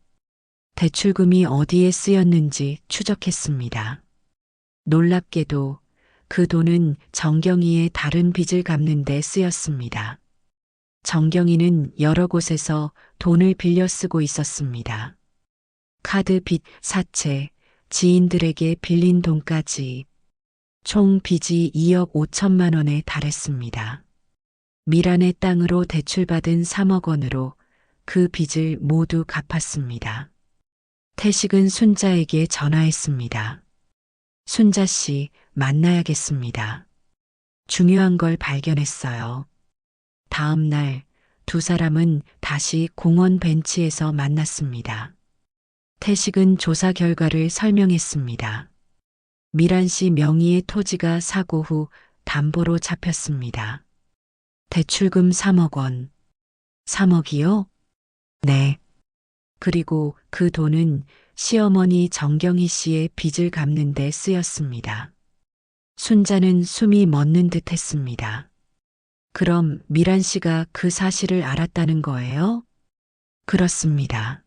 대출금이 어디에 쓰였는지 추적했습니다. 놀랍게도 그 돈은 정경이의 다른 빚을 갚는 데 쓰였습니다. 정경이는 여러 곳에서 돈을 빌려 쓰고 있었습니다. 카드 빚, 사채, 지인들에게 빌린 돈까지 총 빚이 2억 5천만 원에 달했습니다. 미란의 땅으로 대출받은 3억 원으로 그 빚을 모두 갚았습니다. 태식은 순자에게 전화했습니다. 순자 씨, 만나야겠습니다. 중요한 걸 발견했어요. 다음 날 두 사람은 다시 공원 벤치에서 만났습니다. 태식은 조사 결과를 설명했습니다. 미란 씨 명의의 토지가 사고 후 담보로 잡혔습니다. 대출금 3억 원. 3억이요? 네. 그리고 그 돈은 시어머니 정경희 씨의 빚을 갚는 데 쓰였습니다. 순자는 숨이 멎는 듯 했습니다. 그럼 미란 씨가 그 사실을 알았다는 거예요? 그렇습니다.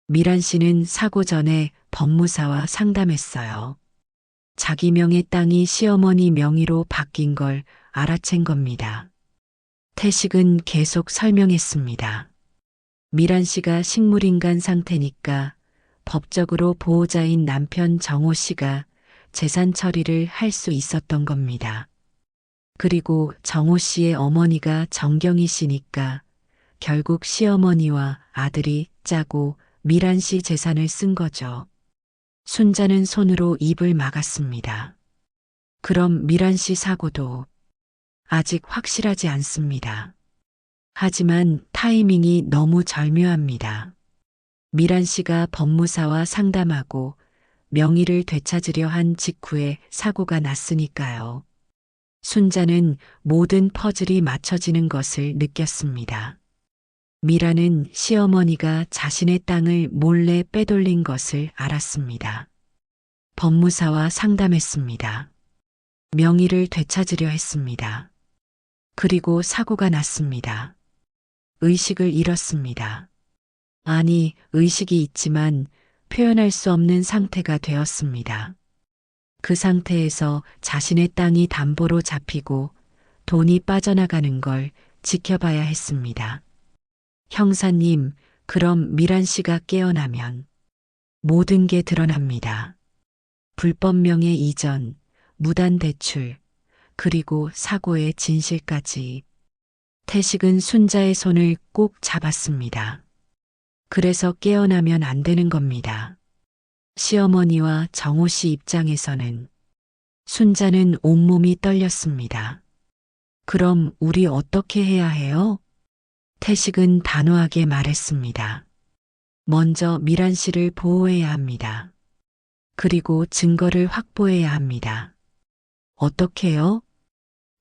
미란 씨는 사고 전에 법무사와 상담했어요. 자기 명의 땅이 시어머니 명의로 바뀐 걸 알아챈 겁니다. 태식은 계속 설명했습니다. 미란 씨가 식물인간 상태니까 법적으로 보호자인 남편 정호 씨가 재산 처리를 할 수 있었던 겁니다. 그리고 정호 씨의 어머니가 정경희 씨니까 결국 시어머니와 아들이 짜고 미란 씨 재산을 쓴 거죠. 순자는 손으로 입을 막았습니다. 그럼 미란 씨 사고도 아직 확실하지 않습니다. 하지만 타이밍이 너무 절묘합니다. 미란 씨가 법무사와 상담하고 명의를 되찾으려 한 직후에 사고가 났으니까요. 순자는 모든 퍼즐이 맞춰지는 것을 느꼈습니다. 미라는 시어머니가 자신의 땅을 몰래 빼돌린 것을 알았습니다. 법무사와 상담했습니다. 명의를 되찾으려 했습니다. 그리고 사고가 났습니다. 의식을 잃었습니다. 아니, 의식이 있지만 표현할 수 없는 상태가 되었습니다. 그 상태에서 자신의 땅이 담보로 잡히고 돈이 빠져나가는 걸 지켜봐야 했습니다. 형사님, 그럼 미란 씨가 깨어나면 모든 게 드러납니다. 불법 명예 이전, 무단 대출, 그리고 사고의 진실까지. 태식은 순자의 손을 꼭 잡았습니다. 그래서 깨어나면 안 되는 겁니다. 시어머니와 정호 씨 입장에서는 순자는 온몸이 떨렸습니다. 그럼 우리 어떻게 해야 해요? 태식은 단호하게 말했습니다. 먼저 미란 씨를 보호해야 합니다. 그리고 증거를 확보해야 합니다. 어떻게요?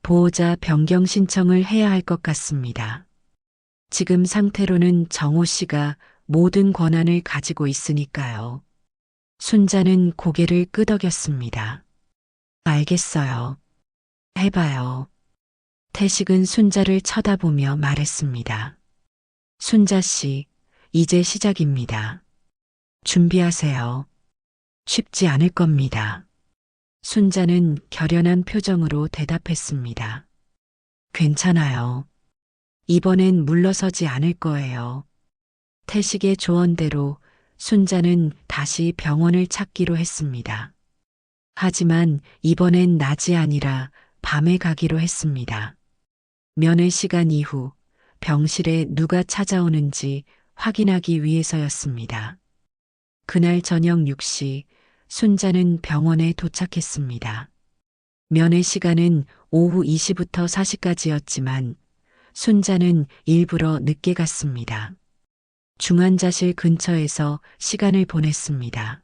보호자 변경 신청을 해야 할 것 같습니다. 지금 상태로는 정호 씨가 모든 권한을 가지고 있으니까요. 순자는 고개를 끄덕였습니다. 알겠어요. 해봐요. 태식은 순자를 쳐다보며 말했습니다. 순자 씨, 이제 시작입니다. 준비하세요. 쉽지 않을 겁니다. 순자는 결연한 표정으로 대답했습니다. 괜찮아요. 이번엔 물러서지 않을 거예요. 태식의 조언대로 순자는 다시 병원을 찾기로 했습니다. 하지만 이번엔 낮이 아니라 밤에 가기로 했습니다. 면회 시간 이후 병실에 누가 찾아오는지 확인하기 위해서였습니다. 그날 저녁 6시 순자는 병원에 도착했습니다. 면회 시간은 오후 2시부터 4시까지였지만 순자는 일부러 늦게 갔습니다. 중환자실 근처에서 시간을 보냈습니다.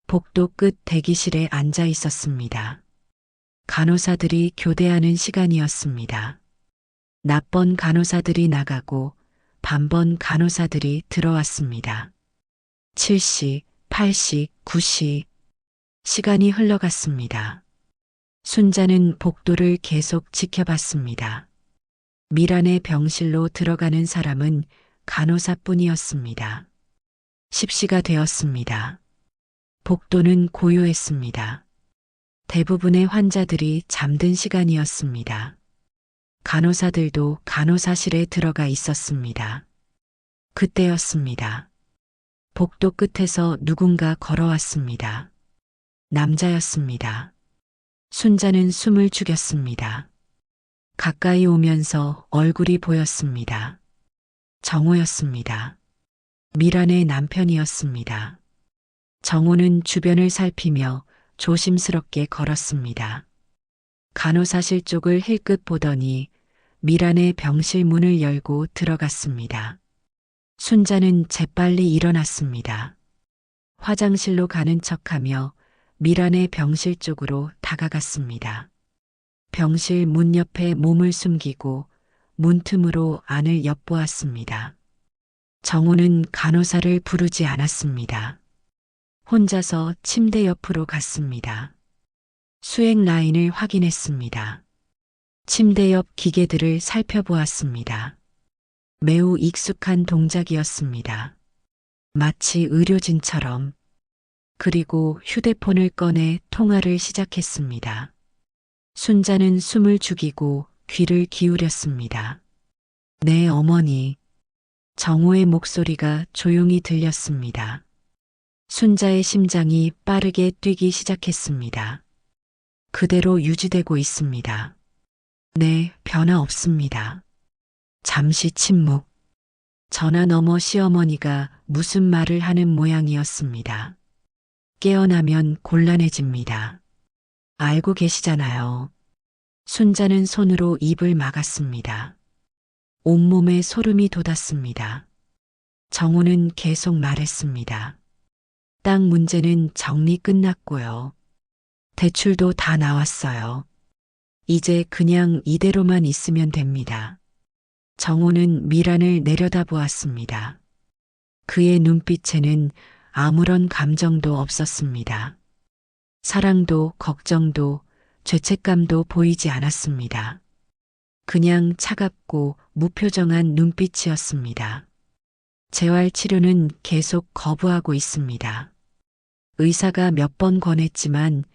복도 끝 대기실에 앉아 있었습니다. 간호사들이 교대하는 시간이었습니다. 낮번 간호사들이 나가고 밤번 간호사들이 들어왔습니다. 7시, 8시, 9시. 시간이 흘러갔습니다. 순자는 복도를 계속 지켜봤습니다. 미란의 병실로 들어가는 사람은 간호사뿐이었습니다. 10시가 되었습니다. 복도는 고요했습니다. 대부분의 환자들이 잠든 시간이었습니다. 간호사들도 간호사실에 들어가 있었습니다. 그때였습니다. 복도 끝에서 누군가 걸어왔습니다. 남자였습니다. 순자는 숨을 죽였습니다. 가까이 오면서 얼굴이 보였습니다. 정호였습니다. 미란의 남편이었습니다. 정호는 주변을 살피며 조심스럽게 걸었습니다. 간호사실 쪽을 힐끗 보더니 미란의 병실 문을 열고 들어갔습니다. 순자는 재빨리 일어났습니다. 화장실로 가는 척하며 미란의 병실 쪽으로 다가갔습니다. 병실 문 옆에 몸을 숨기고 문틈으로 안을 엿보았습니다. 정호는 간호사를 부르지 않았습니다. 혼자서 침대 옆으로 갔습니다. 수액 라인을 확인했습니다. 침대 옆 기계들을 살펴보았습니다. 매우 익숙한 동작이었습니다. 마치 의료진처럼. 그리고 휴대폰을 꺼내 통화를 시작했습니다. 순자는 숨을 죽이고 귀를 기울였습니다. 네, 어머니. 정호의 목소리가 조용히 들렸습니다. 순자의 심장이 빠르게 뛰기 시작했습니다. 그대로 유지되고 있습니다. 네, 변화 없습니다. 잠시 침묵. 전화 너머 시어머니가 무슨 말을 하는 모양이었습니다. 깨어나면 곤란해집니다. 알고 계시잖아요. 순자는 손으로 입을 막았습니다. 온몸에 소름이 돋았습니다. 정호는 계속 말했습니다. 땅 문제는 정리 끝났고요. 대출도 다 나왔어요. 이제 그냥 이대로만 있으면 됩니다. 정호는 미란을 내려다보았습니다. 그의 눈빛에는 아무런 감정도 없었습니다. 사랑도 걱정도 죄책감도 보이지 않았습니다. 그냥 차갑고 무표정한 눈빛이었습니다. 재활 치료는 계속 거부하고 있습니다. 의사가 몇 번 권했지만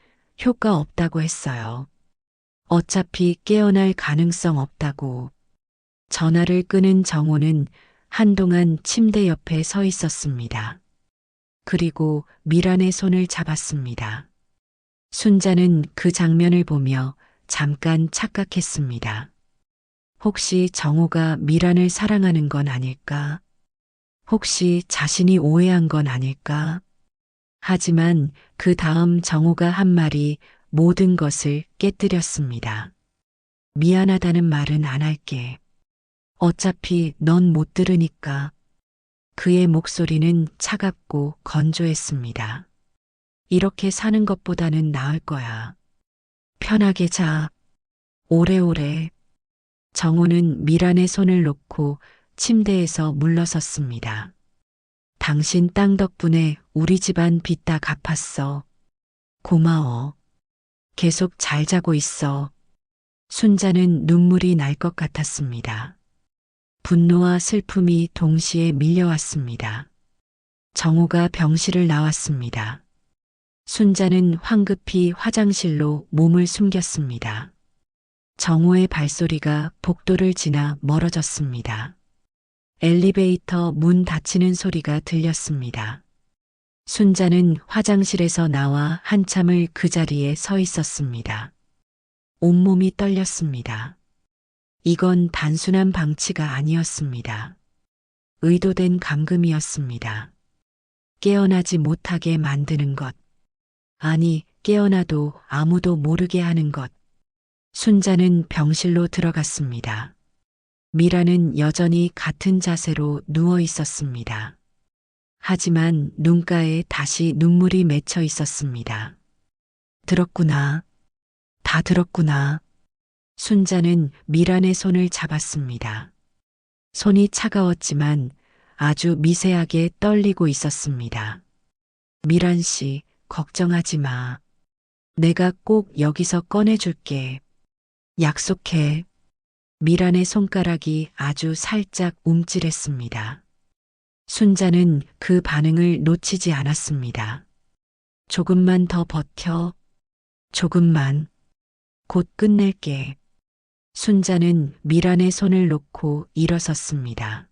효과 없다고 했어요. 어차피 깨어날 가능성 없다고. 전화를 끄는 정호는 한동안 침대 옆에 서 있었습니다. 그리고 미란의 손을 잡았습니다. 순자는 그 장면을 보며 잠깐 착각했습니다. 혹시 정호가 미란을 사랑하는 건 아닐까? 혹시 자신이 오해한 건 아닐까? 하지만 그 다음 정호가 한 말이 모든 것을 깨뜨렸습니다. 미안하다는 말은 안 할게. 어차피 넌 못 들으니까. 그의 목소리는 차갑고 건조했습니다. 이렇게 사는 것보다는 나을 거야. 편하게 자. 오래오래. 정호는 미란의 손을 놓고 침대에서 물러섰습니다. 당신 땅 덕분에 우리 집안 빚 다 갚았어. 고마워. 계속 잘 자고 있어. 순자는 눈물이 날 것 같았습니다. 분노와 슬픔이 동시에 밀려왔습니다. 정호가 병실을 나왔습니다. 순자는 황급히 화장실로 몸을 숨겼습니다. 정호의 발소리가 복도를 지나 멀어졌습니다. 엘리베이터 문 닫히는 소리가 들렸습니다. 순자는 화장실에서 나와 한참을 그 자리에 서 있었습니다. 온몸이 떨렸습니다. 이건 단순한 방치가 아니었습니다. 의도된 감금이었습니다. 깨어나지 못하게 만드는 것. 아니, 깨어나도 아무도 모르게 하는 것. 순자는 병실로 들어갔습니다. 미라는 여전히 같은 자세로 누워 있었습니다. 하지만 눈가에 다시 눈물이 맺혀 있었습니다. 들었구나. 다 들었구나. 순자는 미란의 손을 잡았습니다. 손이 차가웠지만 아주 미세하게 떨리고 있었습니다. 미란 씨, 걱정하지 마. 내가 꼭 여기서 꺼내줄게. 약속해. 미란의 손가락이 아주 살짝 움찔했습니다. 순자는 그 반응을 놓치지 않았습니다. 조금만 더 버텨. 조금만. 곧 끝낼게. 순자는 미란의 손을 놓고 일어섰습니다.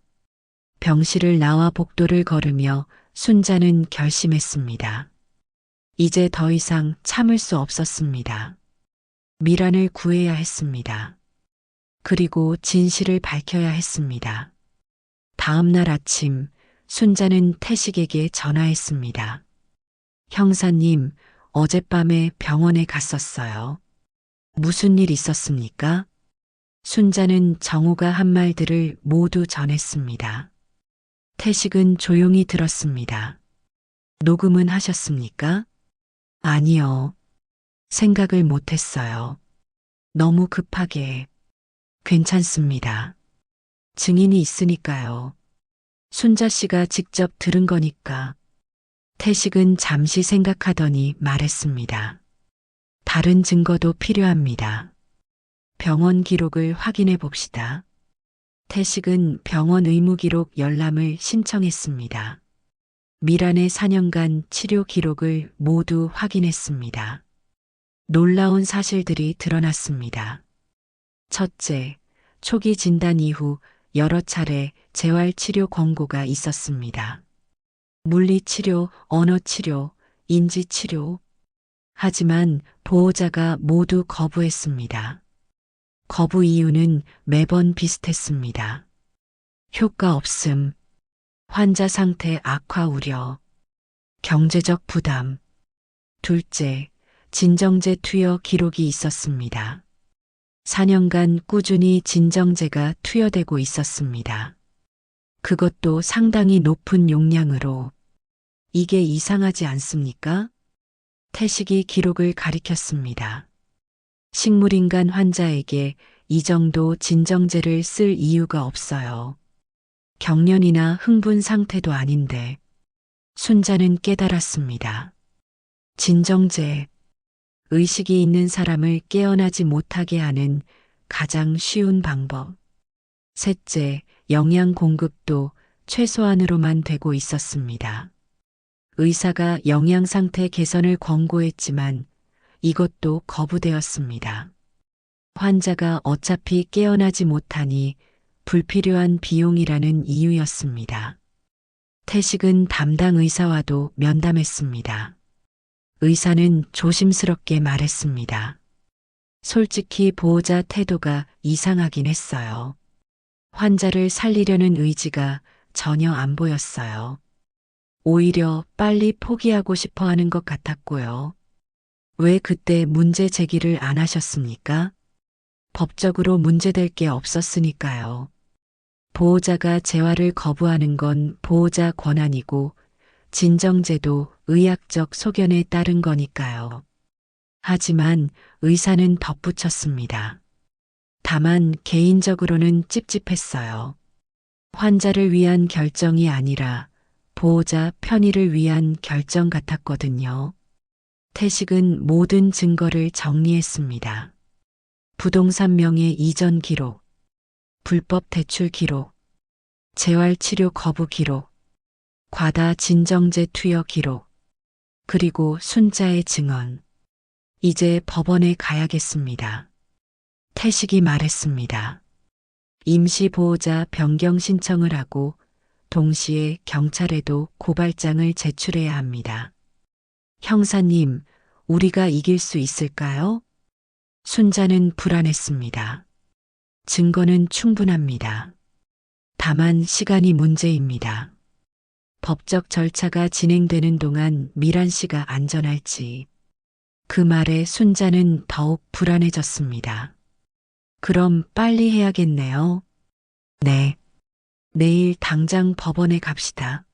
병실을 나와 복도를 걸으며 순자는 결심했습니다. 이제 더 이상 참을 수 없었습니다. 미란을 구해야 했습니다. 그리고 진실을 밝혀야 했습니다. 다음 날 아침 순자는 태식에게 전화했습니다. 형사님, 어젯밤에 병원에 갔었어요. 무슨 일 있었습니까? 순자는 정우가 한 말들을 모두 전했습니다. 태식은 조용히 들었습니다. 녹음은 하셨습니까? 아니요. 생각을 못했어요. 너무 급하게. 괜찮습니다. 증인이 있으니까요. 순자 씨가 직접 들은 거니까. 태식은 잠시 생각하더니 말했습니다. 다른 증거도 필요합니다. 병원 기록을 확인해 봅시다. 태식은 병원 의무기록 열람을 신청했습니다. 미란의 4년간 치료 기록을 모두 확인했습니다. 놀라운 사실들이 드러났습니다. 첫째, 초기 진단 이후 여러 차례 재활치료 권고가 있었습니다. 물리치료, 언어치료, 인지치료. 하지만 보호자가 모두 거부했습니다. 거부 이유는 매번 비슷했습니다. 효과 없음, 환자 상태 악화 우려, 경제적 부담. 둘째, 진정제 투여 기록이 있었습니다. 4년간 꾸준히 진정제가 투여되고 있었습니다. 그것도 상당히 높은 용량으로. 이게 이상하지 않습니까? 태식이 기록을 가리켰습니다. 식물인간 환자에게 이 정도 진정제를 쓸 이유가 없어요. 경련이나 흥분 상태도 아닌데. 순자는 깨달았습니다. 진정제, 의식이 있는 사람을 깨어나지 못하게 하는 가장 쉬운 방법. 셋째, 영양 공급도 최소한으로만 되고 있었습니다. 의사가 영양 상태 개선을 권고했지만 이것도 거부되었습니다. 환자가 어차피 깨어나지 못하니 불필요한 비용이라는 이유였습니다. 태식은 담당 의사와도 면담했습니다. 의사는 조심스럽게 말했습니다. 솔직히 보호자 태도가 이상하긴 했어요. 환자를 살리려는 의지가 전혀 안 보였어요. 오히려 빨리 포기하고 싶어 하는 것 같았고요. 왜 그때 문제 제기를 안 하셨습니까? 법적으로 문제될 게 없었으니까요. 보호자가 재활을 거부하는 건 보호자 권한이고 진정제도 의학적 소견에 따른 거니까요. 하지만 의사는 덧붙였습니다. 다만 개인적으로는 찝찝했어요. 환자를 위한 결정이 아니라 보호자 편의를 위한 결정 같았거든요. 태식은 모든 증거를 정리했습니다. 부동산 명의 이전 기록, 불법 대출 기록, 재활치료 거부 기록, 과다 진정제 투여 기록, 그리고 순자의 증언. 이제 법원에 가야겠습니다. 태식이 말했습니다. 임시보호자 변경 신청을 하고 동시에 경찰에도 고발장을 제출해야 합니다. 형사님, 우리가 이길 수 있을까요? 순자는 불안했습니다. 증거는 충분합니다. 다만 시간이 문제입니다. 법적 절차가 진행되는 동안 미란 씨가 안전할지. 그 말에 순자는 더욱 불안해졌습니다. 그럼 빨리 해야겠네요. 네. 내일 당장 법원에 갑시다.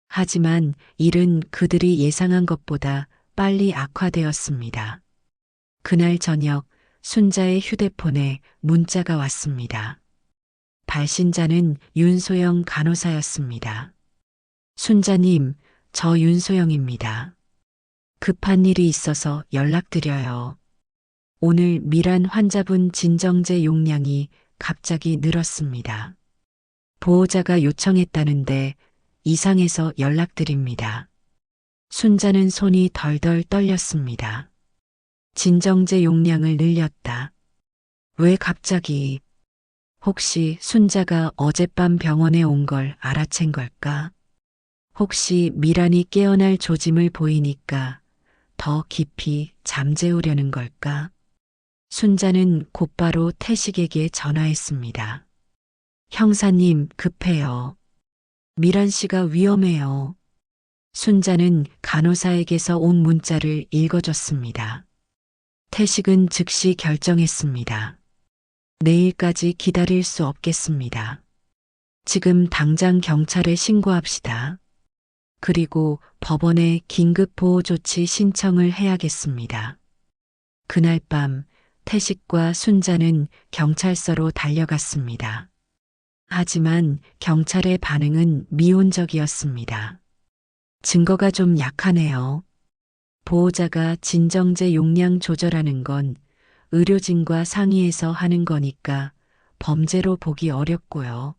하지만 일은 그들이 예상한 것보다 빨리 악화되었습니다. 그날 저녁 순자의 휴대폰에 문자가 왔습니다. 발신자는 윤소영 간호사였습니다. 순자님, 저 윤소영입니다. 급한 일이 있어서 연락드려요. 오늘 미란 환자분 진정제 용량이 갑자기 늘었습니다. 보호자가 요청했다는데 이상해서 연락드립니다. 순자는 손이 덜덜 떨렸습니다. 진정제 용량을 늘렸다. 왜 갑자기? 혹시 순자가 어젯밤 병원에 온 걸 알아챈 걸까? 혹시 미란이 깨어날 조짐을 보이니까 더 깊이 잠재우려는 걸까? 순자는 곧바로 태식에게 전화했습니다. 형사님, 급해요. 미란 씨가 위험해요. 순자는 간호사에게서 온 문자를 읽어줬습니다. 태식은 즉시 결정했습니다. 내일까지 기다릴 수 없겠습니다. 지금 당장 경찰에 신고합시다. 그리고 법원에 긴급 보호 조치 신청을 해야겠습니다. 그날 밤 태식과 순자는 경찰서로 달려갔습니다. 하지만 경찰의 반응은 미온적이었습니다. 증거가 좀 약하네요. 보호자가 진정제 용량 조절하는 건 의료진과 상의해서 하는 거니까 범죄로 보기 어렵고요.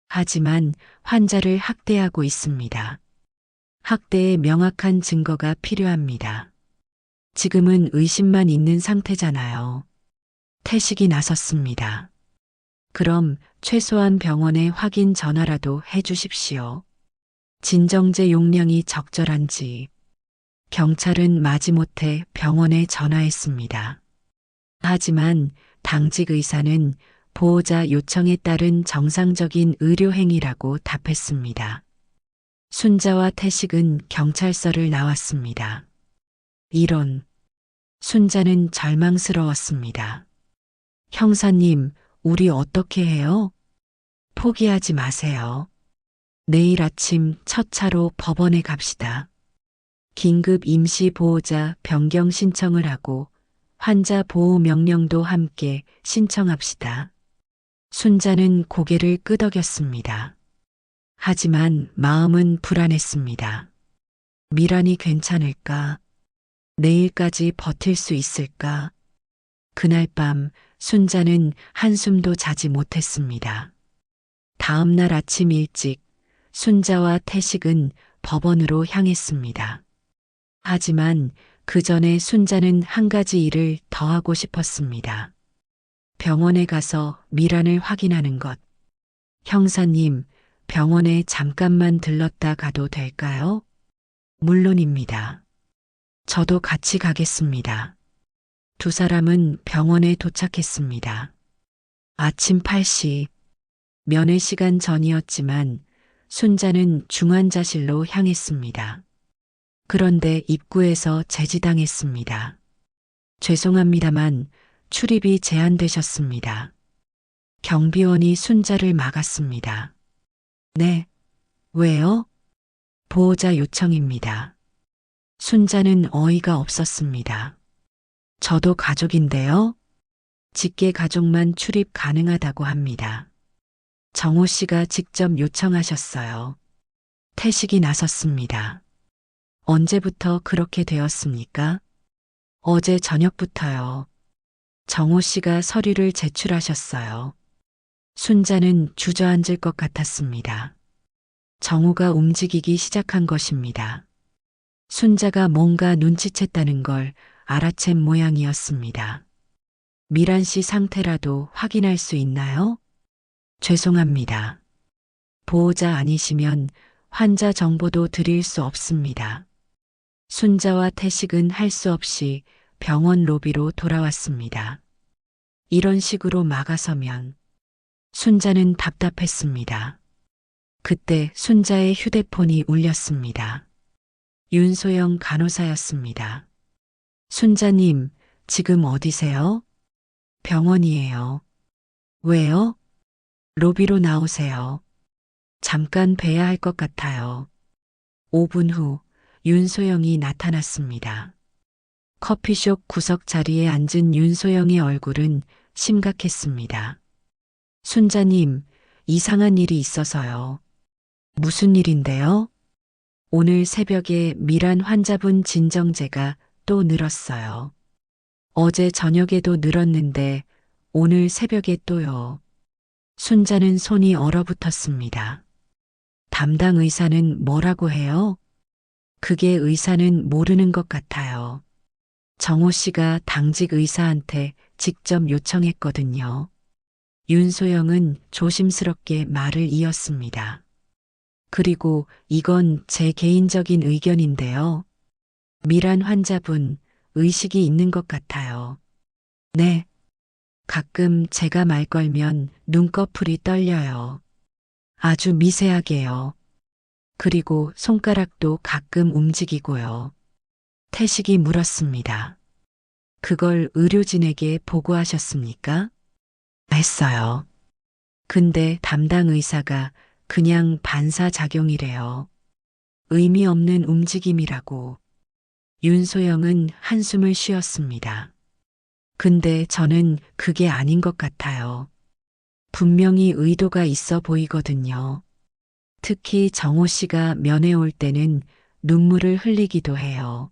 하지만 환자를 학대하고 있습니다. 학대에 명확한 증거가 필요합니다. 지금은 의심만 있는 상태잖아요. 태식이 나섰습니다. 그럼 최소한 병원에 확인 전화라도 해 주십시오. 진정제 용량이 적절한지. 경찰은 마지못해 병원에 전화했습니다. 하지만 당직 의사는 보호자 요청에 따른 정상적인 의료 행위라고 답했습니다. 순자와 태식은 경찰서를 나왔습니다. 이런 순자는 절망스러웠습니다. 형사님, 우리 어떻게 해요? 포기하지 마세요. 내일 아침 첫 차로 법원에 갑시다. 긴급 임시 보호자 변경 신청을 하고 환자 보호 명령도 함께 신청합시다. 순자는 고개를 끄덕였습니다. 하지만 마음은 불안했습니다. 미란이 괜찮을까? 내일까지 버틸 수 있을까? 그날 밤 순자는 한숨도 자지 못했습니다. 다음 날 아침 일찍 순자와 태식은 법원으로 향했습니다. 하지만 그 전에 순자는 한 가지 일을 더 하고 싶었습니다. 병원에 가서 미란을 확인하는 것. 형사님, 병원에 잠깐만 들렀다 가도 될까요? 물론입니다. 저도 같이 가겠습니다. 두 사람은 병원에 도착했습니다. 아침 8시, 면회 시간 전이었지만 순자는 중환자실로 향했습니다. 그런데 입구에서 제지당했습니다. 죄송합니다만 출입이 제한되셨습니다. 경비원이 순자를 막았습니다. 네, 왜요? 보호자 요청입니다. 순자는 어이가 없었습니다. 저도 가족인데요. 직계 가족만 출입 가능하다고 합니다. 정호 씨가 직접 요청하셨어요. 태식이 나섰습니다. 언제부터 그렇게 되었습니까? 어제 저녁부터요. 정호 씨가 서류를 제출하셨어요. 순자는 주저앉을 것 같았습니다. 정호가 움직이기 시작한 것입니다. 순자가 뭔가 눈치챘다는 걸 알아챈 모양이었습니다. 미란 씨 상태라도 확인할 수 있나요? 죄송합니다. 보호자 아니시면 환자 정보도 드릴 수 없습니다. 순자와 태식은 할 수 없이 병원 로비로 돌아왔습니다. 이런 식으로 막아서면 순자는 답답했습니다. 그때 순자의 휴대폰이 울렸습니다. 윤소영 간호사였습니다. 순자님, 지금 어디세요? 병원이에요. 왜요? 로비로 나오세요. 잠깐 뵈야 할 것 같아요. 5분 후 윤소영이 나타났습니다. 커피숍 구석 자리에 앉은 윤소영의 얼굴은 심각했습니다. 순자님, 이상한 일이 있어서요. 무슨 일인데요? 오늘 새벽에 미란 환자분 진정제가 또 늘었어요. 어제 저녁에도 늘었는데 오늘 새벽에 또요. 순자는 손이 얼어붙었습니다. 담당 의사는 뭐라고 해요? 그게 의사는 모르는 것 같아요. 정호 씨가 당직 의사한테 직접 요청했거든요. 윤소영은 조심스럽게 말을 이었습니다. 그리고 이건 제 개인적인 의견인데요. 미란 환자분 의식이 있는 것 같아요. 네. 가끔 제가 말 걸면 눈꺼풀이 떨려요. 아주 미세하게요. 그리고 손가락도 가끔 움직이고요. 태식이 물었습니다. 그걸 의료진에게 보고하셨습니까? 했어요. 근데 담당 의사가 그냥 반사작용이래요. 의미 없는 움직임이라고. 윤소영은 한숨을 쉬었습니다. 근데 저는 그게 아닌 것 같아요. 분명히 의도가 있어 보이거든요. 특히 정호 씨가 면회 올 때는 눈물을 흘리기도 해요.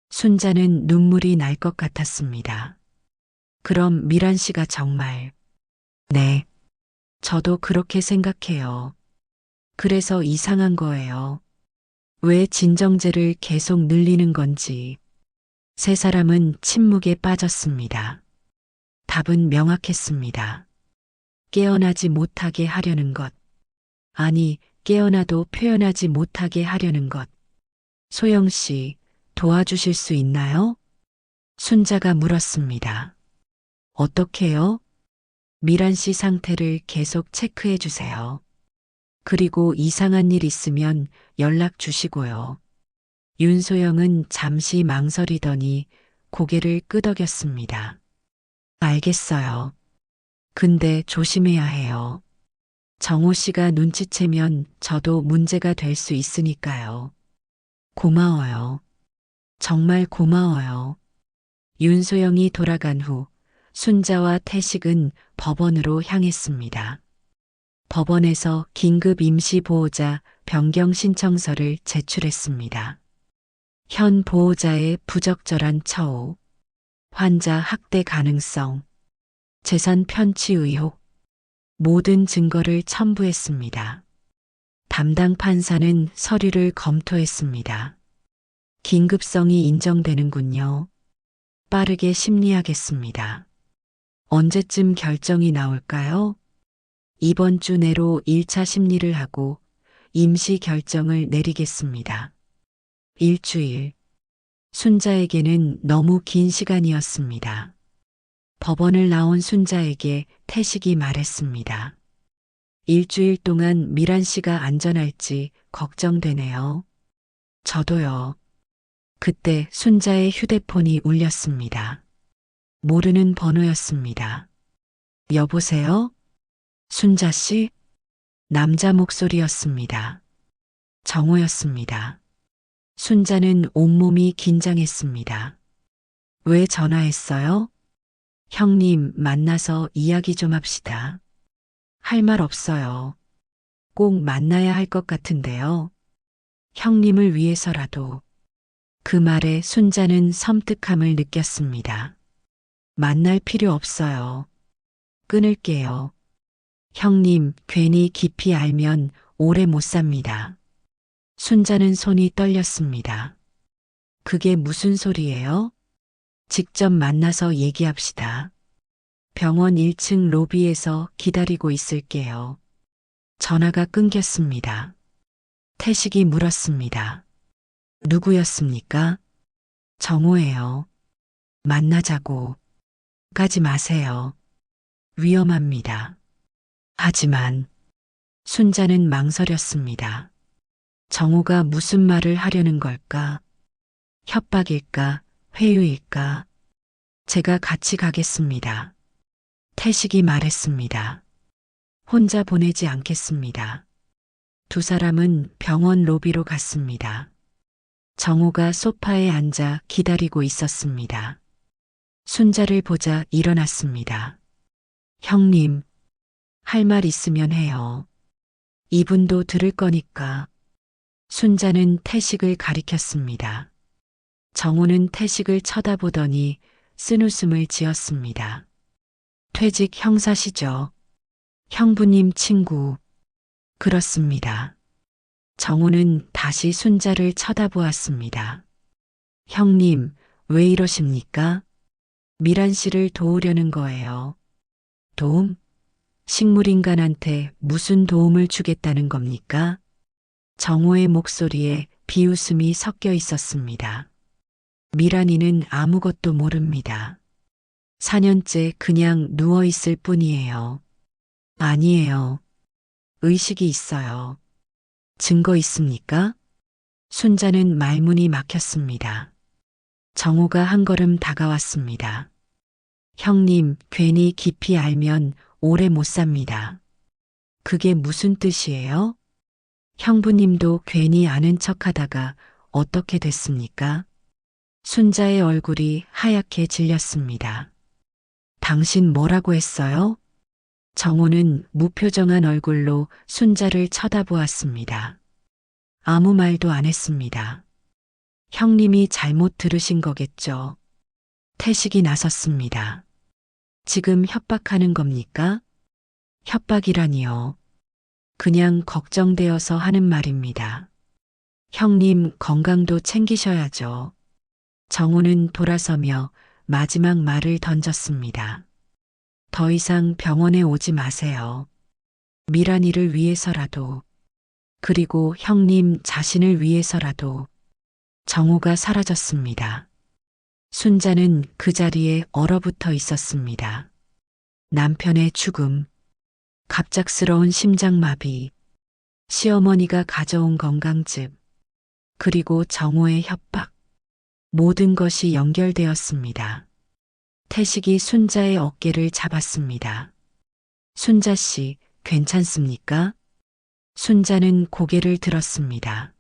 순자는 눈물이 날 것 같았습니다. 그럼 미란 씨가 정말, 네, 저도 그렇게 생각해요. 그래서 이상한 거예요. 왜 진정제를 계속 늘리는 건지. 세 사람은 침묵에 빠졌습니다. 답은 명확했습니다. 깨어나지 못하게 하려는 것. 아니, 깨어나도 표현하지 못하게 하려는 것. 소영 씨, 도와주실 수 있나요? 순자가 물었습니다. 어떻게요? 미란 씨 상태를 계속 체크해 주세요. 그리고 이상한 일 있으면 연락 주시고요. 윤소영은 잠시 망설이더니 고개를 끄덕였습니다. 알겠어요. 근데 조심해야 해요. 정호 씨가 눈치채면 저도 문제가 될 수 있으니까요. 고마워요. 정말 고마워요. 윤소영이 돌아간 후 순자와 태식은 법원으로 향했습니다. 법원에서 긴급 임시보호자 변경 신청서를 제출했습니다. 현 보호자의 부적절한 처우, 환자 학대 가능성, 재산 편취 의혹, 모든 증거를 첨부했습니다. 담당 판사는 서류를 검토했습니다. 긴급성이 인정되는군요. 빠르게 심리하겠습니다. 언제쯤 결정이 나올까요? 이번 주 내로 1차 심리를 하고 임시 결정을 내리겠습니다. 일주일. 순자에게는 너무 긴 시간이었습니다. 법원을 나온 순자에게 태식이 말했습니다. 일주일 동안 미란 씨가 안전할지 걱정되네요. 저도요. 그때 순자의 휴대폰이 울렸습니다. 모르는 번호였습니다. 여보세요? 순자 씨? 남자 목소리였습니다. 정호였습니다. 순자는 온몸이 긴장했습니다. 왜 전화했어요? 형님 만나서 이야기 좀 합시다. 할 말 없어요. 꼭 만나야 할 것 같은데요. 형님을 위해서라도. 그 말에 순자는 섬뜩함을 느꼈습니다. 만날 필요 없어요. 끊을게요. 형님 괜히 깊이 알면 오래 못 삽니다. 순자는 손이 떨렸습니다. 그게 무슨 소리예요? 직접 만나서 얘기합시다. 병원 1층 로비에서 기다리고 있을게요. 전화가 끊겼습니다. 태식이 물었습니다. 누구였습니까? 정호예요. 만나자고. 가지 마세요. 위험합니다. 하지만 순자는 망설였습니다. 정호가 무슨 말을 하려는 걸까? 협박일까? 회유일까? 제가 같이 가겠습니다. 태식이 말했습니다. 혼자 보내지 않겠습니다. 두 사람은 병원 로비로 갔습니다. 정호가 소파에 앉아 기다리고 있었습니다. 순자를 보자 일어났습니다. 형님, 할 말 있으면 해요. 이분도 들을 거니까. 순자는 태식을 가리켰습니다. 정호는 태식을 쳐다보더니 쓴웃음을 지었습니다. 퇴직 형사시죠? 형부님 친구. 그렇습니다. 정호는 다시 순자를 쳐다보았습니다. 형님, 왜 이러십니까? 미란 씨를 도우려는 거예요. 도움? 식물인간한테 무슨 도움을 주겠다는 겁니까? 정호의 목소리에 비웃음이 섞여 있었습니다. 미란이는 아무것도 모릅니다. 4년째 그냥 누워있을 뿐이에요. 아니에요. 의식이 있어요. 증거 있습니까? 순자는 말문이 막혔습니다. 정호가 한 걸음 다가왔습니다. 형님, 괜히 깊이 알면 오래 못 삽니다. 그게 무슨 뜻이에요? 형부님도 괜히 아는 척 하다가 어떻게 됐습니까? 순자의 얼굴이 하얗게 질렸습니다. 당신 뭐라고 했어요? 정호는 무표정한 얼굴로 순자를 쳐다보았습니다. 아무 말도 안 했습니다. 형님이 잘못 들으신 거겠죠. 태식이 나섰습니다. 지금 협박하는 겁니까? 협박이라니요. 그냥 걱정되어서 하는 말입니다. 형님 건강도 챙기셔야죠. 정호는 돌아서며 마지막 말을 던졌습니다. 더 이상 병원에 오지 마세요. 미란이를 위해서라도, 그리고 형님 자신을 위해서라도. 정호가 사라졌습니다. 순자는 그 자리에 얼어붙어 있었습니다. 남편의 죽음, 갑작스러운 심장마비, 시어머니가 가져온 건강즙, 그리고 정호의 협박. 모든 것이 연결되었습니다. 태식이 순자의 어깨를 잡았습니다. 순자 씨, 괜찮습니까? 순자는 고개를 들었습니다.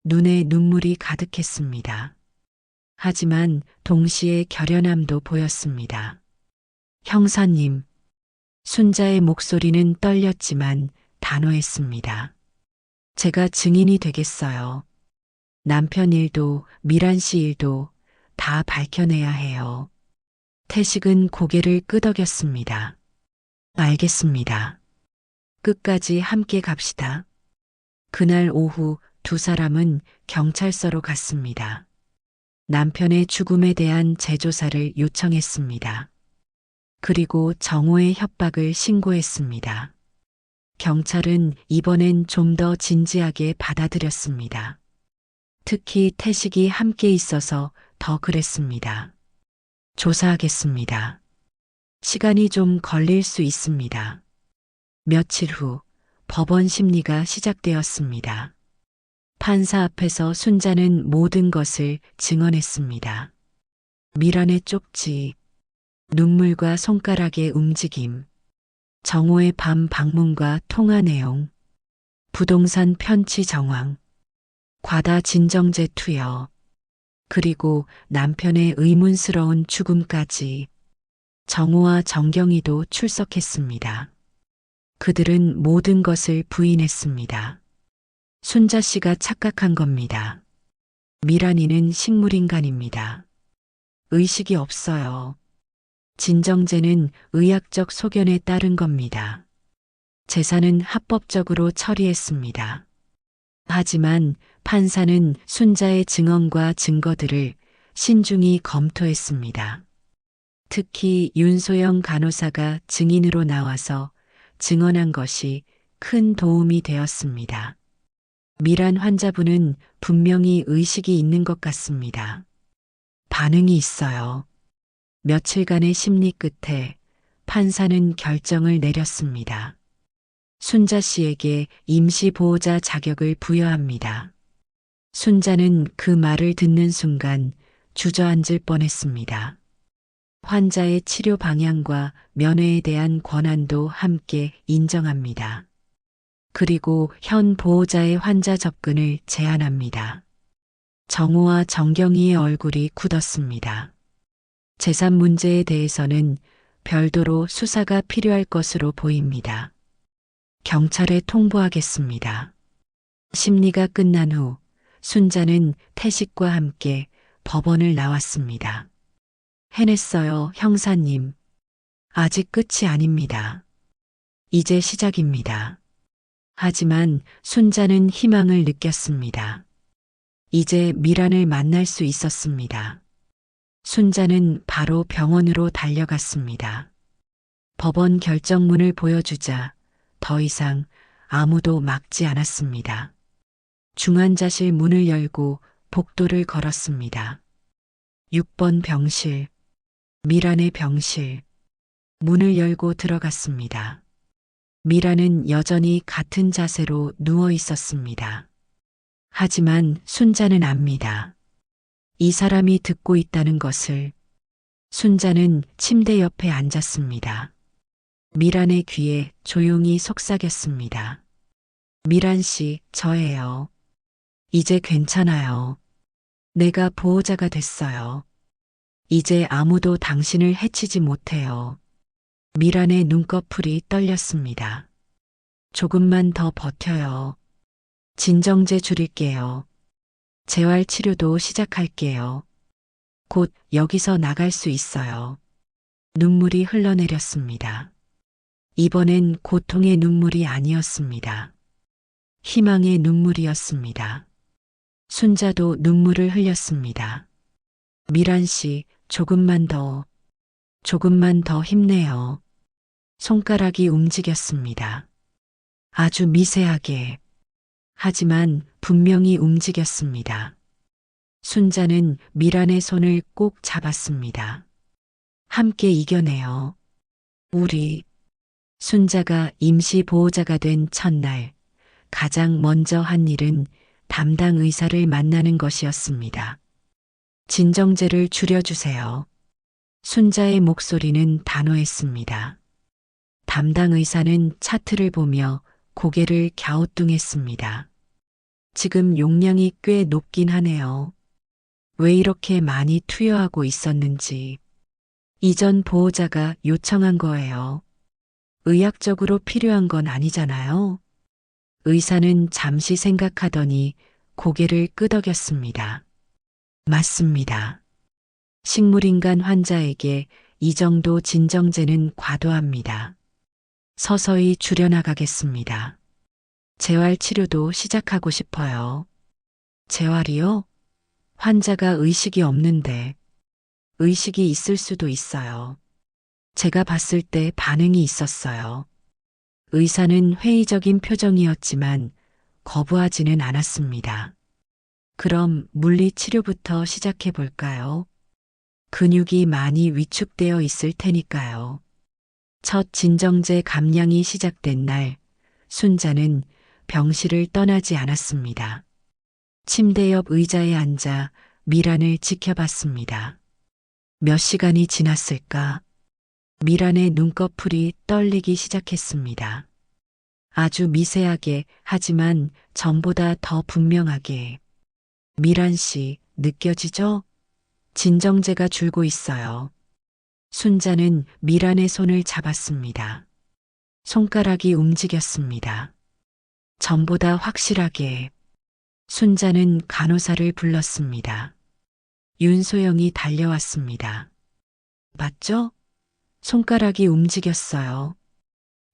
눈에 눈물이 가득했습니다. 하지만 동시에 결연함도 보였습니다. 형사님, 순자의 목소리는 떨렸지만 단호했습니다. 제가 증인이 되겠어요. 남편 일도 미란 씨 일도 다 밝혀내야 해요. 태식은 고개를 끄덕였습니다. 알겠습니다. 끝까지 함께 갑시다. 그날 오후 두 사람은 경찰서로 갔습니다. 남편의 죽음에 대한 재조사를 요청했습니다. 그리고 정호의 협박을 신고했습니다. 경찰은 이번엔 좀 더 진지하게 받아들였습니다. 특히 태식이 함께 있어서 더 그랬습니다. 조사하겠습니다. 시간이 좀 걸릴 수 있습니다. 며칠 후 법원 심리가 시작되었습니다. 판사 앞에서 순자는 모든 것을 증언했습니다. 미란의 쪽지, 눈물과 손가락의 움직임, 정호의 밤 방문과 통화 내용, 부동산 편취 정황, 과다 진정제 투여, 그리고 남편의 의문스러운 죽음까지. 정호와 정경이도 출석했습니다. 그들은 모든 것을 부인했습니다. 순자 씨가 착각한 겁니다. 미란이는 식물인간입니다. 의식이 없어요. 진정제는 의학적 소견에 따른 겁니다. 재산은 합법적으로 처리했습니다. 하지만 판사는 순자의 증언과 증거들을 신중히 검토했습니다. 특히 윤소영 간호사가 증인으로 나와서 증언한 것이 큰 도움이 되었습니다. 미란 환자분은 분명히 의식이 있는 것 같습니다. 반응이 있어요. 며칠간의 심리 끝에 판사는 결정을 내렸습니다. 순자 씨에게 임시 보호자 자격을 부여합니다. 순자는 그 말을 듣는 순간 주저앉을 뻔했습니다. 환자의 치료 방향과 면회에 대한 권한도 함께 인정합니다. 그리고 현 보호자의 환자 접근을 제한합니다. 정호와 정경이의 얼굴이 굳었습니다. 재산 문제에 대해서는 별도로 수사가 필요할 것으로 보입니다. 경찰에 통보하겠습니다. 심리가 끝난 후 순자는 태식과 함께 법원을 나왔습니다. 해냈어요, 형사님. 아직 끝이 아닙니다. 이제 시작입니다. 하지만 순자는 희망을 느꼈습니다. 이제 미란을 만날 수 있었습니다. 순자는 바로 병원으로 달려갔습니다. 법원 결정문을 보여주자 더 이상 아무도 막지 않았습니다. 중환자실 문을 열고 복도를 걸었습니다. 6번 병실. 미란의 병실. 문을 열고 들어갔습니다. 미란은 여전히 같은 자세로 누워 있었습니다. 하지만 순자는 압니다. 이 사람이 듣고 있다는 것을. 순자는 침대 옆에 앉았습니다. 미란의 귀에 조용히 속삭였습니다. 미란 씨, 저예요. 이제 괜찮아요. 내가 보호자가 됐어요. 이제 아무도 당신을 해치지 못해요. 미란의 눈꺼풀이 떨렸습니다. 조금만 더 버텨요. 진정제 줄일게요. 재활치료도 시작할게요. 곧 여기서 나갈 수 있어요. 눈물이 흘러내렸습니다. 이번엔 고통의 눈물이 아니었습니다. 희망의 눈물이었습니다. 순자도 눈물을 흘렸습니다. 미란 씨, 조금만 더 힘내요. 손가락이 움직였습니다. 아주 미세하게. 하지만 분명히 움직였습니다. 순자는 미란의 손을 꼭 잡았습니다. 함께 이겨내요. 우리. 순자가 임시 보호자가 된 첫날, 가장 먼저 한 일은 담당 의사를 만나는 것이었습니다. 진정제를 줄여주세요. 순자의 목소리는 단호했습니다. 담당 의사는 차트를 보며 고개를 갸우뚱했습니다. 지금 용량이 꽤 높긴 하네요. 왜 이렇게 많이 투여하고 있었는지. 이전 보호자가 요청한 거예요. 의학적으로 필요한 건 아니잖아요. 의사는 잠시 생각하더니 고개를 끄덕였습니다. 맞습니다. 식물인간 환자에게 이 정도 진정제는 과도합니다. 서서히 줄여나가겠습니다. 재활치료도 시작하고 싶어요. 재활이요? 환자가 의식이 없는데. 의식이 있을 수도 있어요. 제가 봤을 때 반응이 있었어요. 의사는 회의적인 표정이었지만 거부하지는 않았습니다. 그럼 물리치료부터 시작해 볼까요? 근육이 많이 위축되어 있을 테니까요. 첫 진정제 감량이 시작된 날, 순자는 병실을 떠나지 않았습니다. 침대 옆 의자에 앉아 미란을 지켜봤습니다. 몇 시간이 지났을까? 미란의 눈꺼풀이 떨리기 시작했습니다. 아주 미세하게, 하지만 전보다 더 분명하게. 미란 씨, 느껴지죠? 진정제가 줄고 있어요. 순자는 미란의 손을 잡았습니다. 손가락이 움직였습니다. 전보다 확실하게. 순자는 간호사를 불렀습니다. 윤소영이 달려왔습니다. 맞죠? 손가락이 움직였어요.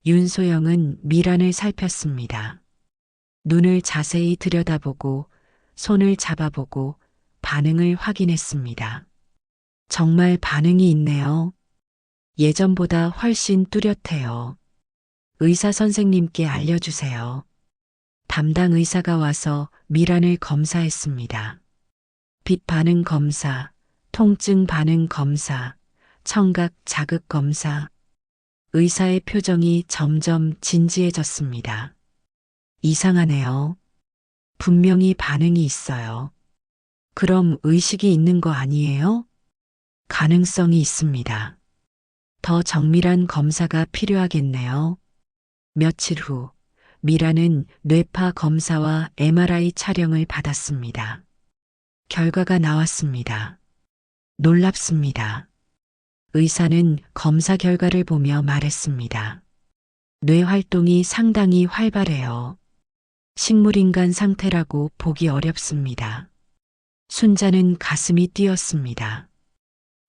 윤소영은 미란을 살폈습니다. 눈을 자세히 들여다보고 손을 잡아보고 반응을 확인했습니다. 정말 반응이 있네요. 예전보다 훨씬 뚜렷해요. 의사 선생님께 알려주세요. 담당 의사가 와서 미란을 검사했습니다. 빛 반응 검사, 통증 반응 검사, 청각 자극 검사. 의사의 표정이 점점 진지해졌습니다. 이상하네요. 분명히 반응이 있어요. 그럼 의식이 있는 거 아니에요? 가능성이 있습니다. 더 정밀한 검사가 필요하겠네요. 며칠 후, 미라는 뇌파 검사와 MRI 촬영을 받았습니다. 결과가 나왔습니다. 놀랍습니다. 의사는 검사 결과를 보며 말했습니다. 뇌 활동이 상당히 활발해요. 식물인간 상태라고 보기 어렵습니다. 순자는 가슴이 뛰었습니다.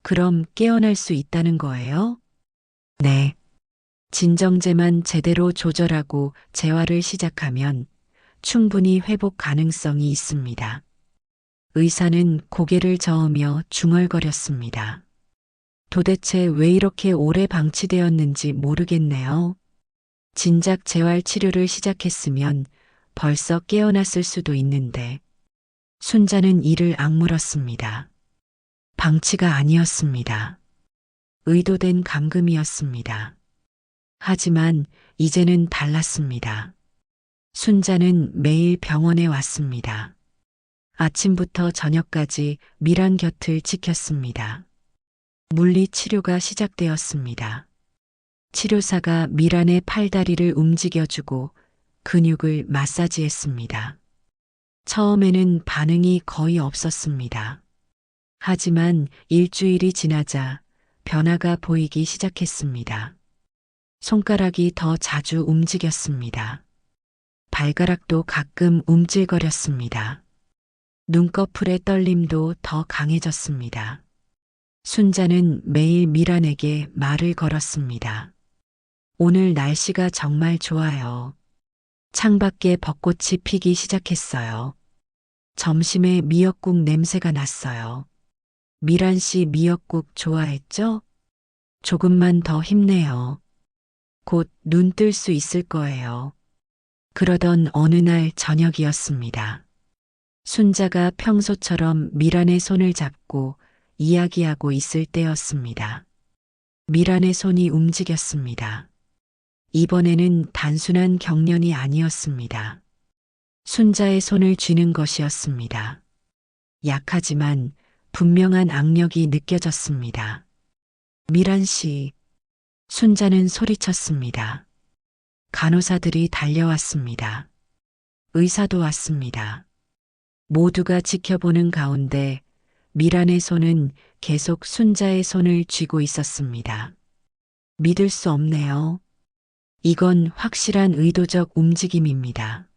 그럼 깨어날 수 있다는 거예요? 네. 진정제만 제대로 조절하고 재활을 시작하면 충분히 회복 가능성이 있습니다. 의사는 고개를 저으며 중얼거렸습니다. 도대체 왜 이렇게 오래 방치되었는지 모르겠네요. 진작 재활 치료를 시작했으면 벌써 깨어났을 수도 있는데. 순자는 이를 악물었습니다. 방치가 아니었습니다. 의도된 감금이었습니다. 하지만 이제는 달랐습니다. 순자는 매일 병원에 왔습니다. 아침부터 저녁까지 미란 곁을 지켰습니다. 물리 치료가 시작되었습니다. 치료사가 미란의 팔다리를 움직여주고 근육을 마사지했습니다. 처음에는 반응이 거의 없었습니다. 하지만 일주일이 지나자 변화가 보이기 시작했습니다. 손가락이 더 자주 움직였습니다. 발가락도 가끔 움찔거렸습니다. 눈꺼풀의 떨림도 더 강해졌습니다. 순자는 매일 미란에게 말을 걸었습니다. 오늘 날씨가 정말 좋아요. 창밖에 벚꽃이 피기 시작했어요. 점심에 미역국 냄새가 났어요. 미란 씨 미역국 좋아했죠? 조금만 더 힘내요. 곧 눈 뜰 수 있을 거예요. 그러던 어느 날 저녁이었습니다. 순자가 평소처럼 미란의 손을 잡고 이야기하고 있을 때였습니다. 미란의 손이 움직였습니다. 이번에는 단순한 경련이 아니었습니다. 순자의 손을 쥐는 것이었습니다. 약하지만 분명한 악력이 느껴졌습니다. 미란 씨, 순자는 소리쳤습니다. 간호사들이 달려왔습니다. 의사도 왔습니다. 모두가 지켜보는 가운데 미란의 손은 계속 순자의 손을 쥐고 있었습니다. 믿을 수 없네요. 이건 확실한 의도적 움직임입니다.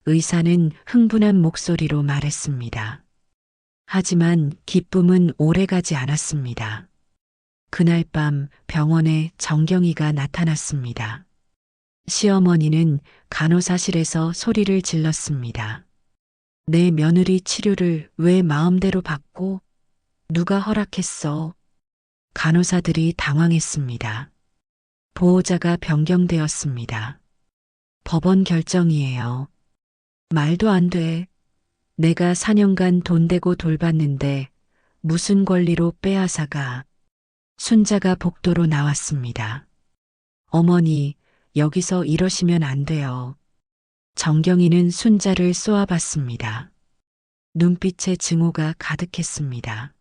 의사는 흥분한 목소리로 말했습니다. 하지만 기쁨은 오래가지 않았습니다. 그날 밤 병원에 정경이가 나타났습니다. 시어머니는 간호사실에서 소리를 질렀습니다. 내 며느리 치료를 왜 마음대로 받고 누가 허락했어? 간호사들이 당황했습니다. 보호자가 변경되었습니다. 법원 결정이에요. 말도 안 돼. 내가 4년간 돈 대고 돌봤는데 무슨 권리로 빼앗아가. 순자가 복도로 나왔습니다. 어머니, 여기서 이러시면 안 돼요. 정경이는 순자를 쏘아봤습니다. 눈빛에 증오가 가득했습니다.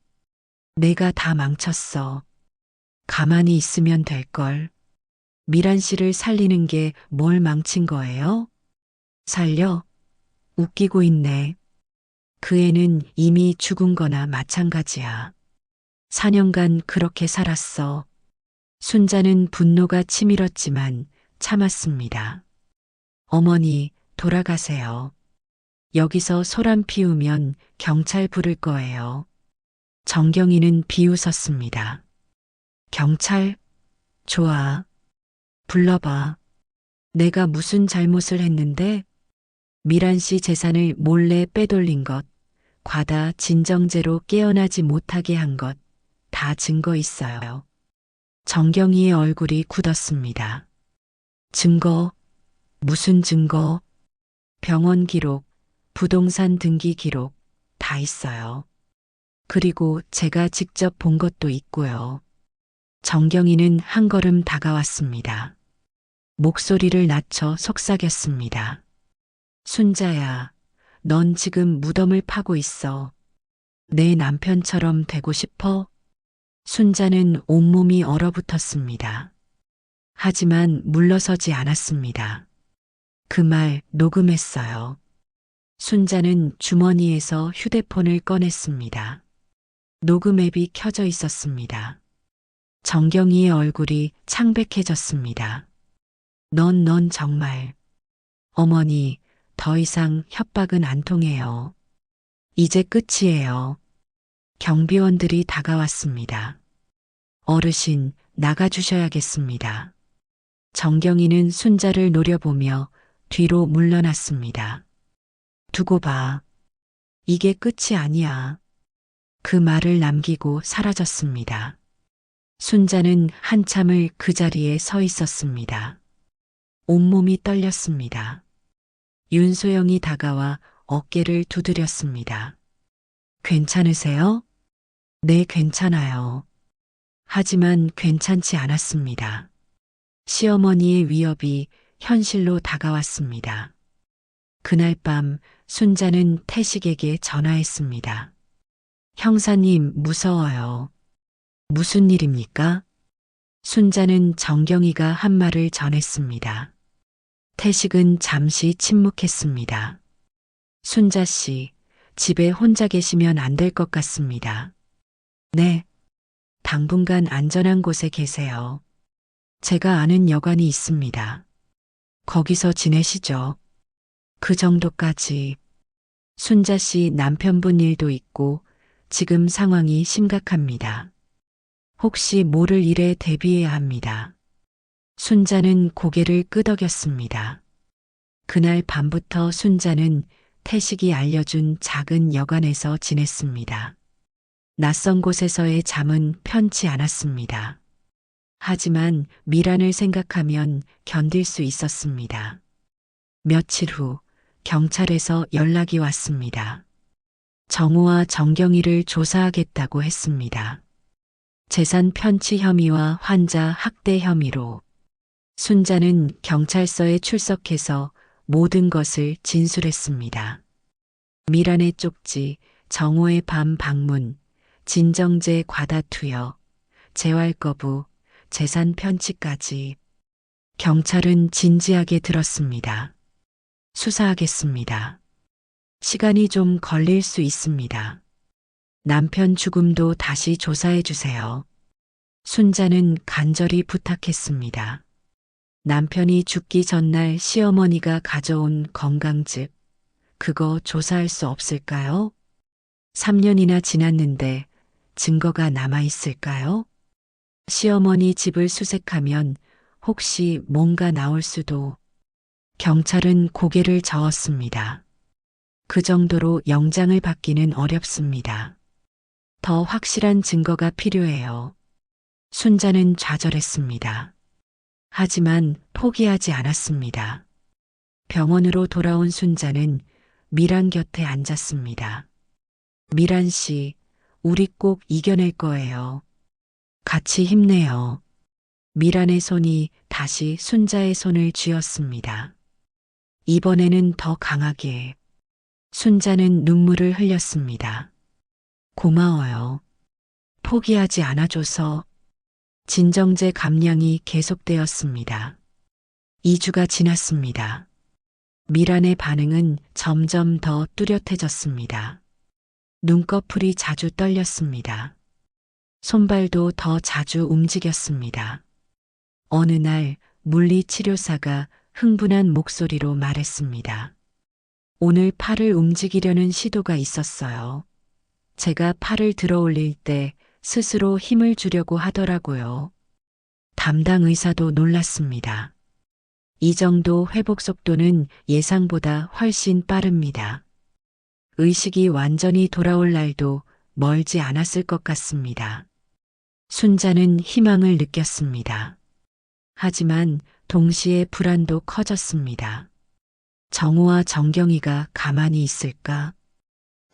내가 다 망쳤어. 가만히 있으면 될걸. 미란 씨를 살리는 게 뭘 망친 거예요? 살려? 웃기고 있네. 그 애는 이미 죽은 거나 마찬가지야. 4년간 그렇게 살았어. 순자는 분노가 치밀었지만 참았습니다. 어머니, 돌아가세요. 여기서 소란 피우면 경찰 부를 거예요. 정경이는 비웃었습니다. 경찰? 좋아. 불러봐. 내가 무슨 잘못을 했는데? 미란 씨 재산을 몰래 빼돌린 것, 과다 진정제로 깨어나지 못하게 한 것, 다 증거 있어요. 정경이의 얼굴이 굳었습니다. 증거? 무슨 증거? 병원 기록, 부동산 등기 기록, 다 있어요. 그리고 제가 직접 본 것도 있고요. 정경이는 한 걸음 다가왔습니다. 목소리를 낮춰 속삭였습니다. 순자야, 넌 지금 무덤을 파고 있어. 내 남편처럼 되고 싶어? 순자는 온몸이 얼어붙었습니다. 하지만 물러서지 않았습니다. 그 말 녹음했어요. 순자는 주머니에서 휴대폰을 꺼냈습니다. 녹음 앱이 켜져 있었습니다. 정경이의 얼굴이 창백해졌습니다. 넌 정말. 어머니, 더 이상 협박은 안 통해요. 이제 끝이에요. 경비원들이 다가왔습니다. 어르신, 나가주셔야겠습니다. 정경이는 순자를 노려보며 뒤로 물러났습니다. 두고 봐. 이게 끝이 아니야. 그 말을 남기고 사라졌습니다. 순자는 한참을 그 자리에 서 있었습니다. 온몸이 떨렸습니다. 윤소영이 다가와 어깨를 두드렸습니다. 괜찮으세요? 네, 괜찮아요. 하지만 괜찮지 않았습니다. 시어머니의 위협이 현실로 다가왔습니다. 그날 밤 순자는 태식에게 전화했습니다. 형사님, 무서워요. 무슨 일입니까? 순자는 정경이가 한 말을 전했습니다. 태식은 잠시 침묵했습니다. 순자 씨, 집에 혼자 계시면 안 될 것 같습니다. 네. 당분간 안전한 곳에 계세요. 제가 아는 여관이 있습니다. 거기서 지내시죠. 그 정도까지. 순자 씨 남편분 일도 있고 지금 상황이 심각합니다. 혹시 모를 일에 대비해야 합니다. 순자는 고개를 끄덕였습니다. 그날 밤부터 순자는 태식이 알려준 작은 여관에서 지냈습니다. 낯선 곳에서의 잠은 편치 않았습니다. 하지만 미란을 생각하면 견딜 수 있었습니다. 며칠 후 경찰에서 연락이 왔습니다. 정우와 정경이를 조사하겠다고 했습니다. 재산 편취 혐의와 환자 학대 혐의로 순자는 경찰서에 출석해서 모든 것을 진술했습니다. 미란의 쪽지, 정호의 밤 방문, 진정제 과다 투여, 재활 거부, 재산 편취까지. 경찰은 진지하게 들었습니다. 수사하겠습니다. 시간이 좀 걸릴 수 있습니다. 남편 죽음도 다시 조사해 주세요. 순자는 간절히 부탁했습니다. 남편이 죽기 전날 시어머니가 가져온 건강즙, 그거 조사할 수 없을까요? 3년이나 지났는데 증거가 남아있을까요? 시어머니 집을 수색하면 혹시 뭔가 나올 수도. 경찰은 고개를 저었습니다. 그 정도로 영장을 받기는 어렵습니다. 더 확실한 증거가 필요해요. 순자는 좌절했습니다. 하지만 포기하지 않았습니다. 병원으로 돌아온 순자는 미란 곁에 앉았습니다. 미란 씨, 우리 꼭 이겨낼 거예요. 같이 힘내요. 미란의 손이 다시 순자의 손을 쥐었습니다. 이번에는 더 강하게. 순자는 눈물을 흘렸습니다. 고마워요. 포기하지 않아줘서. 진정제 감량이 계속되었습니다. 2주가 지났습니다. 미란의 반응은 점점 더 뚜렷해졌습니다. 눈꺼풀이 자주 떨렸습니다. 손발도 더 자주 움직였습니다. 어느 날 물리치료사가 흥분한 목소리로 말했습니다. 오늘 팔을 움직이려는 시도가 있었어요. 제가 팔을 들어 올릴 때 스스로 힘을 주려고 하더라고요. 담당 의사도 놀랐습니다. 이 정도 회복 속도는 예상보다 훨씬 빠릅니다. 의식이 완전히 돌아올 날도 멀지 않았을 것 같습니다. 순자는 희망을 느꼈습니다. 하지만 동시에 불안도 커졌습니다. 정우와 정경이가 가만히 있을까?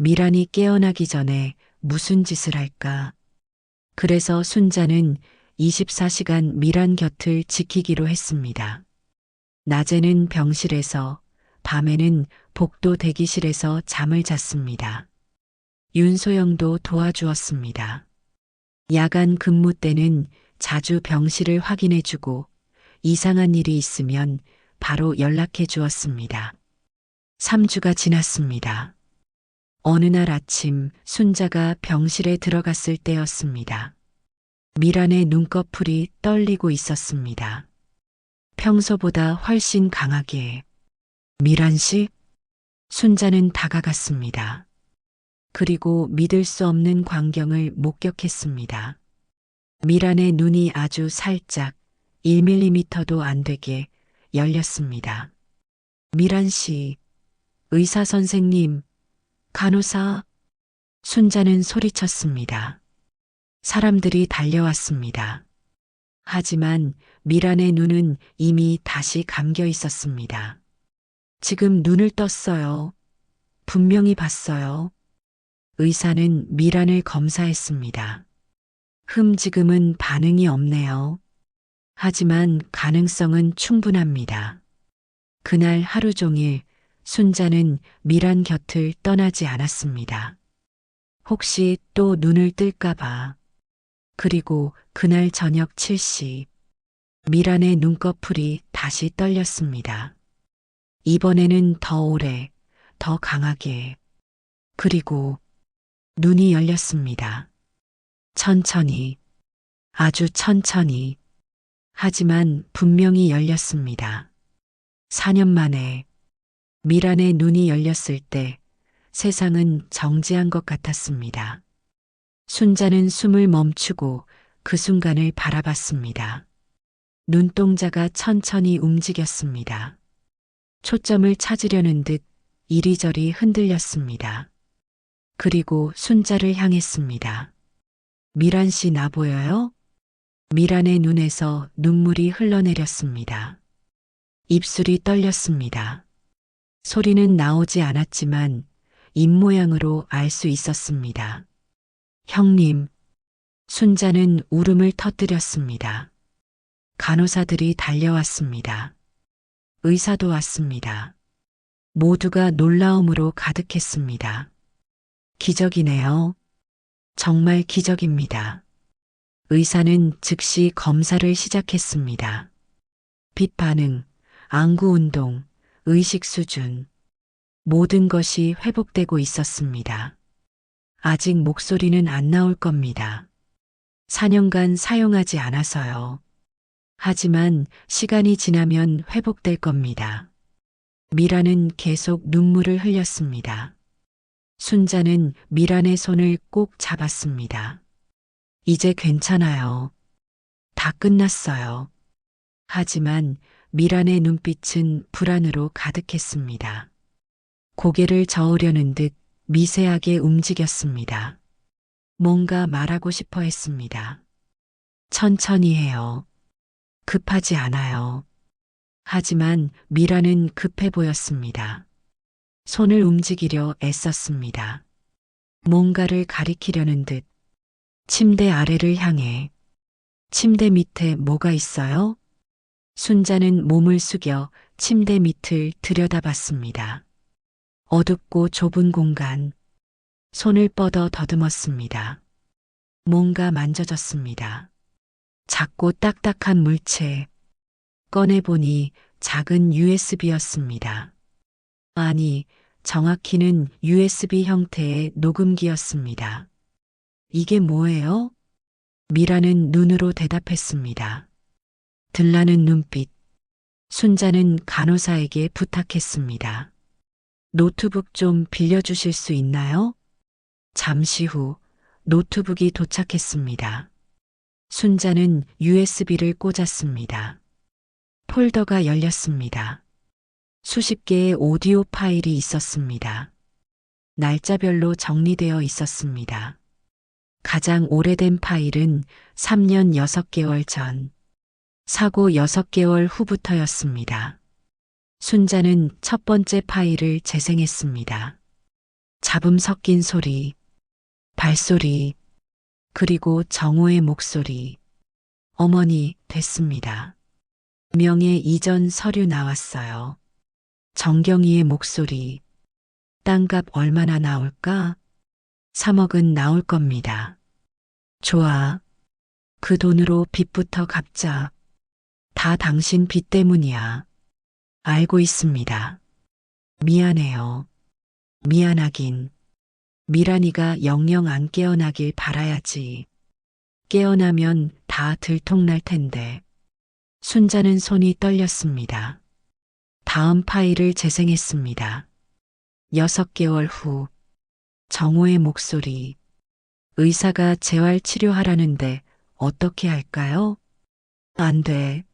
미란이 깨어나기 전에 무슨 짓을 할까? 그래서 순자는 24시간 미란 곁을 지키기로 했습니다. 낮에는 병실에서, 밤에는 복도 대기실에서 잠을 잤습니다. 윤소영도 도와주었습니다. 야간 근무 때는 자주 병실을 확인해주고 이상한 일이 있으면 바로 연락해 주었습니다. 3주가 지났습니다. 어느 날 아침 순자가 병실에 들어갔을 때였습니다. 미란의 눈꺼풀이 떨리고 있었습니다. 평소보다 훨씬 강하게. 미란 씨? 순자는 다가갔습니다. 그리고 믿을 수 없는 광경을 목격했습니다. 미란의 눈이 아주 살짝 1mm도 안 되게 열렸습니다. 미란 씨, 의사 선생님, 간호사. 순자는 소리쳤습니다. 사람들이 달려왔습니다. 하지만 미란의 눈은 이미 다시 감겨 있었습니다. 지금 눈을 떴어요. 분명히 봤어요. 의사는 미란을 검사했습니다. 지금은 반응이 없네요. 하지만 가능성은 충분합니다. 그날 하루 종일 순자는 미란 곁을 떠나지 않았습니다. 혹시 또 눈을 뜰까봐. 그리고 그날 저녁 7시 미란의 눈꺼풀이 다시 떨렸습니다. 이번에는 더 오래, 더 강하게. 그리고 눈이 열렸습니다. 천천히, 아주 천천히. 하지만 분명히 열렸습니다. 4년 만에 미란의 눈이 열렸을 때 세상은 정지한 것 같았습니다. 순자는 숨을 멈추고 그 순간을 바라봤습니다. 눈동자가 천천히 움직였습니다. 초점을 찾으려는 듯 이리저리 흔들렸습니다. 그리고 순자를 향했습니다. 미란 씨 나 보여요? 미란의 눈에서 눈물이 흘러내렸습니다. 입술이 떨렸습니다. 소리는 나오지 않았지만 입모양으로 알 수 있었습니다. 형님, 순자는 울음을 터뜨렸습니다. 간호사들이 달려왔습니다. 의사도 왔습니다. 모두가 놀라움으로 가득했습니다. 기적이네요. 정말 기적입니다. 의사는 즉시 검사를 시작했습니다. 빛 반응, 안구 운동, 의식 수준, 모든 것이 회복되고 있었습니다. 아직 목소리는 안 나올 겁니다. 4년간 사용하지 않아서요. 하지만 시간이 지나면 회복될 겁니다. 미라는 계속 눈물을 흘렸습니다. 순자는 미란의 손을 꼭 잡았습니다. 이제 괜찮아요. 다 끝났어요. 하지만 미란의 눈빛은 불안으로 가득했습니다. 고개를 저으려는 듯 미세하게 움직였습니다. 뭔가 말하고 싶어 했습니다. 천천히 해요. 급하지 않아요. 하지만 미라는 급해 보였습니다. 손을 움직이려 애썼습니다. 뭔가를 가리키려는 듯 침대 아래를 향해. 침대 밑에 뭐가 있어요? 순자는 몸을 숙여 침대 밑을 들여다봤습니다. 어둡고 좁은 공간. 손을 뻗어 더듬었습니다. 뭔가 만져졌습니다. 작고 딱딱한 물체. 꺼내보니 작은 USB였습니다. 아니, 정확히는 USB 형태의 녹음기였습니다. 이게 뭐예요? 미라는 눈으로 대답했습니다. 들라는 눈빛. 순자는 간호사에게 부탁했습니다. 노트북 좀 빌려주실 수 있나요? 잠시 후 노트북이 도착했습니다. 순자는 USB를 꽂았습니다. 폴더가 열렸습니다. 수십 개의 오디오 파일이 있었습니다. 날짜별로 정리되어 있었습니다. 가장 오래된 파일은 3년 6개월 전, 사고 6개월 후부터였습니다. 순자는 첫 번째 파일을 재생했습니다. 잡음 섞인 소리, 발소리, 그리고 정호의 목소리. 어머니, 됐습니다. 명예 이전 서류 나왔어요. 정경이의 목소리. 땅값 얼마나 나올까? 3억은 나올 겁니다. 좋아. 그 돈으로 빚부터 갚자. 다 당신 빚 때문이야. 알고 있습니다. 미안해요. 미안하긴. 미란이가 영영 안 깨어나길 바라야지. 깨어나면 다 들통날 텐데. 순자는 손이 떨렸습니다. 다음 파일을 재생했습니다. 6개월 후. 정호의 목소리. 의사가 재활 치료하라는데 어떻게 할까요? 안 돼.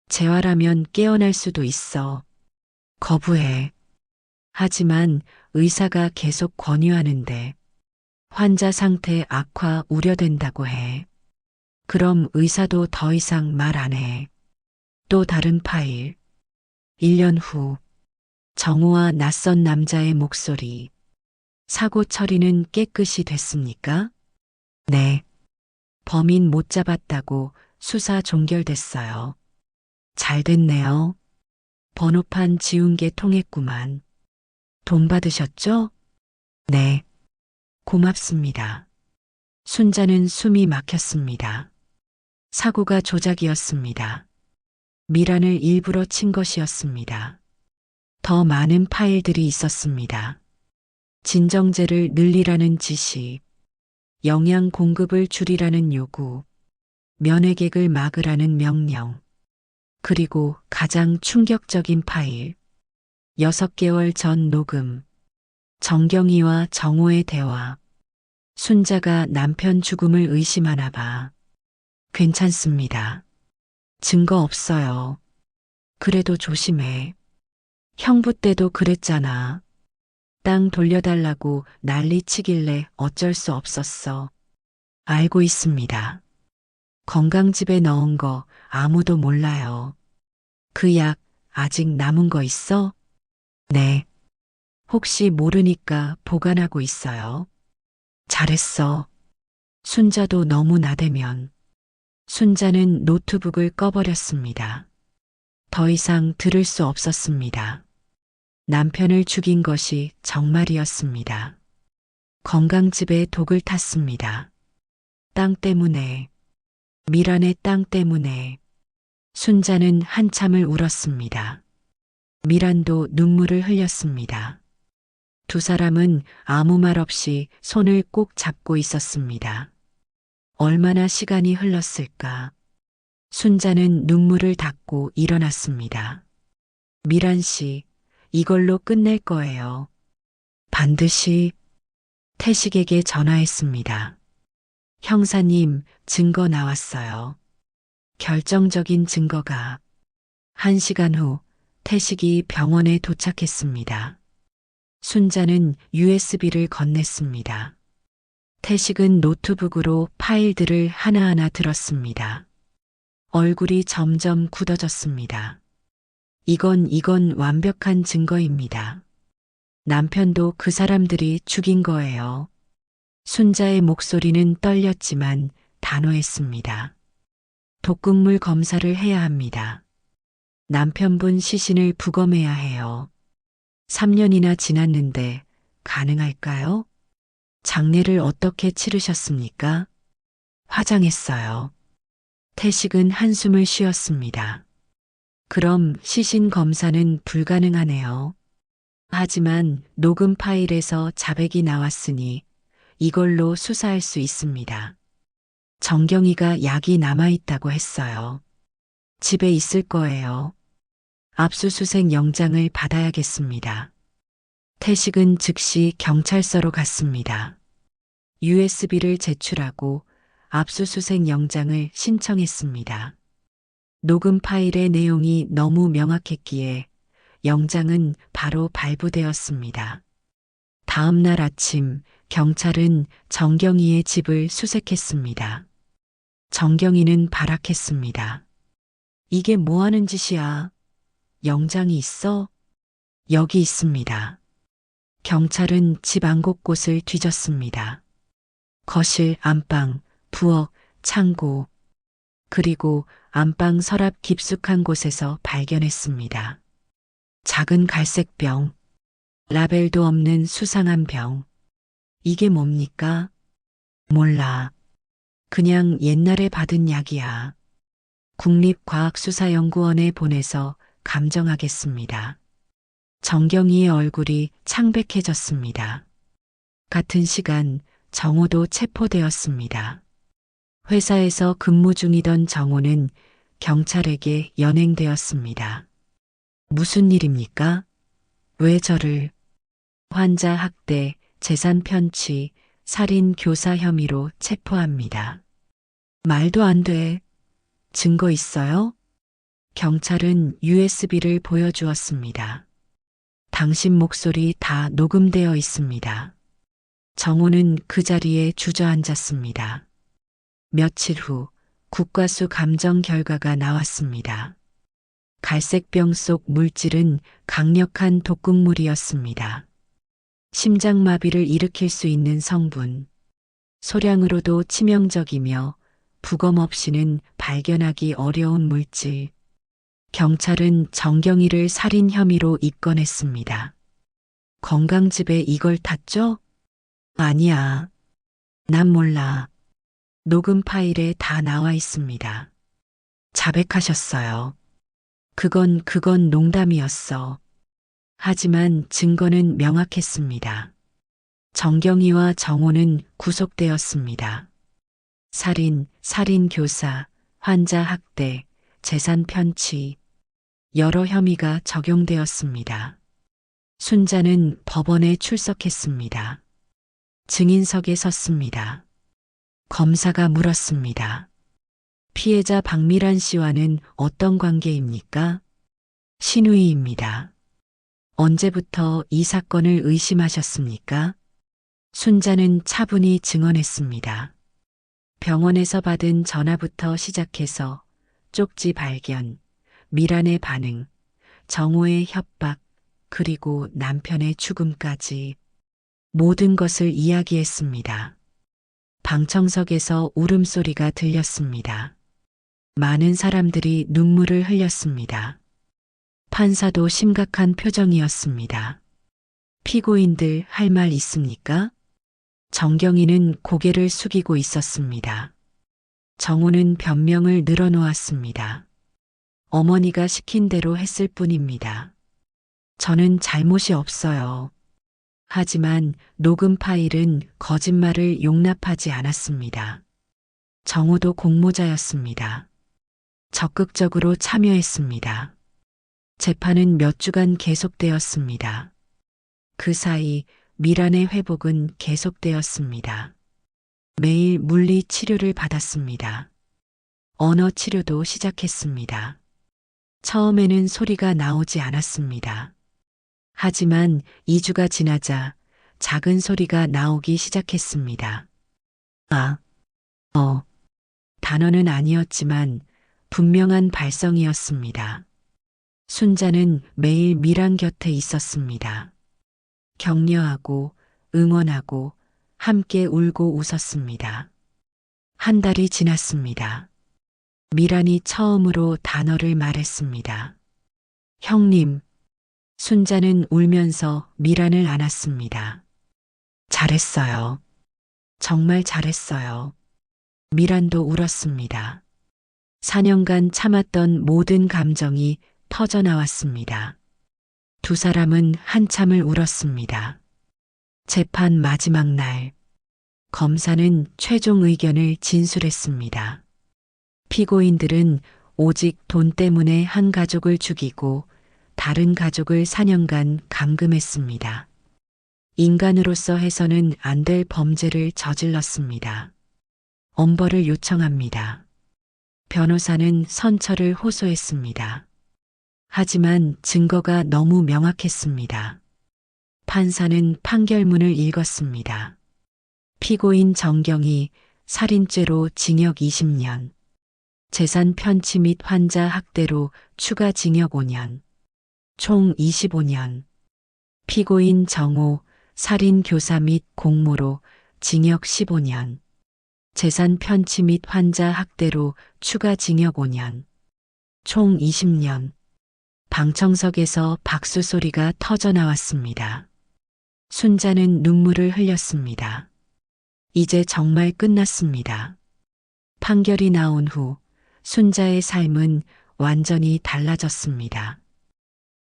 재활하면 깨어날 수도 있어. 거부해. 하지만 의사가 계속 권유하는데 환자 상태 악화 우려된다고 해. 그럼 의사도 더 이상 말 안 해. 또 다른 파일. 1년 후. 정우와 낯선 남자의 목소리. 사고 처리는 깨끗이 됐습니까? 네. 범인 못 잡았다고 수사 종결됐어요. 잘 됐네요. 번호판 지운 게 통했구만. 돈 받으셨죠? 네. 고맙습니다. 순자는 숨이 막혔습니다. 사고가 조작이었습니다. 미란을 일부러 친 것이었습니다. 더 많은 파일들이 있었습니다. 진정제를 늘리라는 지시, 영양 공급을 줄이라는 요구, 면회객을 막으라는 명령, 그리고 가장 충격적인 파일, 6개월 전 녹음, 정경이와 정호의 대화, 순자가 남편 죽음을 의심하나 봐. 괜찮습니다. 증거 없어요. 그래도 조심해. 형부 때도 그랬잖아. 땅 돌려달라고 난리치길래 어쩔 수 없었어. 알고 있습니다. 건강즙에 넣은 거 아무도 몰라요. 그 약 아직 남은 거 있어? 네. 혹시 모르니까 보관하고 있어요. 잘했어. 순자도 너무 나대면. 순자는 노트북을 꺼버렸습니다. 더 이상 들을 수 없었습니다. 남편을 죽인 것이 정말이었습니다. 건강즙에 독을 탔습니다. 땅 때문에, 미란의 땅 때문에. 순자는 한참을 울었습니다. 미란도 눈물을 흘렸습니다. 두 사람은 아무 말 없이 손을 꼭 잡고 있었습니다. 얼마나 시간이 흘렀을까. 순자는 눈물을 닦고 일어났습니다. 미란 씨, 이걸로 끝낼 거예요. 반드시. 태식에게 전화했습니다. 형사님, 증거 나왔어요. 결정적인 증거가. 1시간 후 태식이 병원에 도착했습니다. 순자는 USB를 건넸습니다. 태식은 노트북으로 파일들을 하나하나 들었습니다. 얼굴이 점점 굳어졌습니다. 이건 완벽한 증거입니다. 남편도 그 사람들이 죽인 거예요. 순자의 목소리는 떨렸지만 단호했습니다. 독극물 검사를 해야 합니다. 남편분 시신을 부검해야 해요. 3년이나 지났는데 가능할까요? 장례를 어떻게 치르셨습니까? 화장했어요. 태식은 한숨을 쉬었습니다. 그럼 시신 검사는 불가능하네요. 하지만 녹음 파일에서 자백이 나왔으니 이걸로 수사할 수 있습니다. 정경이가 약이 남아있다고 했어요. 집에 있을 거예요. 압수수색 영장을 받아야겠습니다. 태식은 즉시 경찰서로 갔습니다. USB를 제출하고 압수수색 영장을 신청했습니다. 녹음 파일의 내용이 너무 명확했기에 영장은 바로 발부되었습니다. 다음 날 아침 경찰은 정경이의 집을 수색했습니다. 정경이는 발악했습니다. 이게 뭐 하는 짓이야? 영장이 있어? 여기 있습니다. 경찰은 집 안 곳곳을 뒤졌습니다. 거실, 안방, 부엌, 창고, 그리고 안방 서랍 깊숙한 곳에서 발견했습니다. 작은 갈색 병, 라벨도 없는 수상한 병. 이게 뭡니까? 몰라. 그냥 옛날에 받은 약이야. 국립과학수사연구원에 보내서 감정하겠습니다. 정경이의 얼굴이 창백해졌습니다. 같은 시간 정호도 체포되었습니다. 회사에서 근무 중이던 정호는 경찰에게 연행되었습니다. 무슨 일입니까? 왜 저를? 환자 학대, 재산 편취, 살인 교사 혐의로 체포합니다. 말도 안 돼. 증거 있어요? 경찰은 USB를 보여주었습니다. 당신 목소리 다 녹음되어 있습니다. 정호는 그 자리에 주저앉았습니다. 며칠 후 국과수 감정 결과가 나왔습니다. 갈색병 속 물질은 강력한 독극물이었습니다. 심장마비를 일으킬 수 있는 성분, 소량으로도 치명적이며 부검 없이는 발견하기 어려운 물질. 경찰은 정경이를 살인 혐의로 입건했습니다. 건강즙에 이걸 탔죠? 아니야. 난 몰라. 녹음 파일에 다 나와 있습니다. 자백하셨어요. 그건 농담이었어. 하지만 증거는 명확했습니다. 정경이와 정호는 구속되었습니다. 살인 교사, 환자 학대, 재산 편취, 여러 혐의가 적용되었습니다. 순자는 법원에 출석했습니다. 증인석에 섰습니다. 검사가 물었습니다. 피해자 박미란 씨와는 어떤 관계입니까? 시누이입니다. 언제부터 이 사건을 의심하셨습니까? 순자는 차분히 증언했습니다. 병원에서 받은 전화부터 시작해서 쪽지 발견, 미란의 반응, 정호의 협박, 그리고 남편의 죽음까지 모든 것을 이야기했습니다. 방청석에서 울음소리가 들렸습니다. 많은 사람들이 눈물을 흘렸습니다. 판사도 심각한 표정이었습니다. 피고인들 할 말 있습니까? 정경이는 고개를 숙이고 있었습니다. 정호는 변명을 늘어놓았습니다. 어머니가 시킨 대로 했을 뿐입니다. 저는 잘못이 없어요. 하지만 녹음 파일은 거짓말을 용납하지 않았습니다. 정호도 공모자였습니다. 적극적으로 참여했습니다. 재판은 몇 주간 계속되었습니다. 그 사이 미란의 회복은 계속되었습니다. 매일 물리 치료를 받았습니다. 언어 치료도 시작했습니다. 처음에는 소리가 나오지 않았습니다. 하지만 2주가 지나자 작은 소리가 나오기 시작했습니다. 아, 단어는 아니었지만 분명한 발성이었습니다. 순자는 매일 미란 곁에 있었습니다. 격려하고 응원하고 함께 울고 웃었습니다. 한 달이 지났습니다. 미란이 처음으로 단어를 말했습니다. 형님. 순자는 울면서 미란을 안았습니다. 잘했어요. 정말 잘했어요. 미란도 울었습니다. 4년간 참았던 모든 감정이 터져나왔습니다. 두 사람은 한참을 울었습니다. 재판 마지막 날, 검사는 최종 의견을 진술했습니다. 피고인들은 오직 돈 때문에 한 가족을 죽이고 다른 가족을 4년간 감금했습니다. 인간으로서 해서는 안 될 범죄를 저질렀습니다. 엄벌을 요청합니다. 변호사는 선처를 호소했습니다. 하지만 증거가 너무 명확했습니다. 판사는 판결문을 읽었습니다. 피고인 정경이 살인죄로 징역 20년, 재산 편취 및 환자 학대로 추가 징역 5년, 총 25년. 피고인 정호 살인 교사 및 공모로 징역 15년. 재산 편취 및 환자 학대로 추가 징역 5년. 총 20년. 방청석에서 박수 소리가 터져 나왔습니다. 순자는 눈물을 흘렸습니다. 이제 정말 끝났습니다. 판결이 나온 후 순자의 삶은 완전히 달라졌습니다.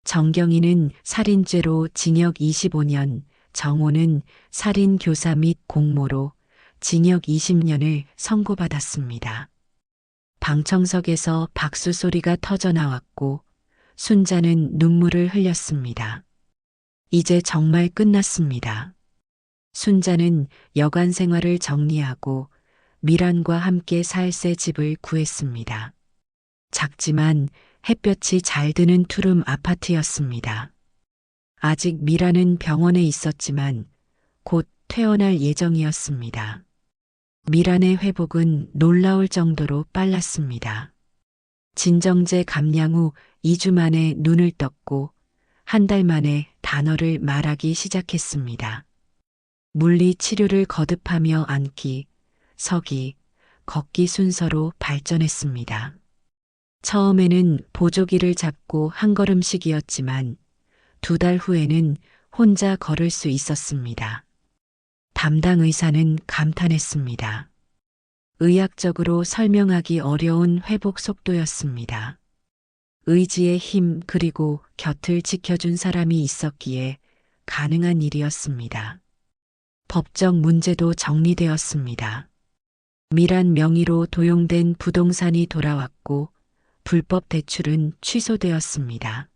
정경이는 살인죄로 징역 25년, 정호는 살인 교사 및 공모로 징역 20년을 선고받았습니다. 방청석에서 박수 소리가 터져 나왔고 순자는 눈물을 흘렸습니다. 이제 정말 끝났습니다. 순자는 여관 생활을 정리하고 미란과 함께 살 새 집을 구했습니다. 작지만 햇볕이 잘 드는 투룸 아파트였습니다. 아직 미란은 병원에 있었지만 곧 퇴원할 예정이었습니다. 미란의 회복은 놀라울 정도로 빨랐습니다. 진정제 감량 후 2주 만에 눈을 떴고 한 달 만에 단어를 말하기 시작했습니다. 물리 치료를 거듭하며 앉기, 서기, 걷기 순서로 발전했습니다. 처음에는 보조기를 잡고 한 걸음씩이었지만 2달 후에는 혼자 걸을 수 있었습니다. 담당 의사는 감탄했습니다. 의학적으로 설명하기 어려운 회복 속도였습니다. 의지의 힘 그리고 곁을 지켜준 사람이 있었기에 가능한 일이었습니다. 법적 문제도 정리되었습니다. 미란 명의로 도용된 부동산이 돌아왔고 불법 대출은 취소되었습니다.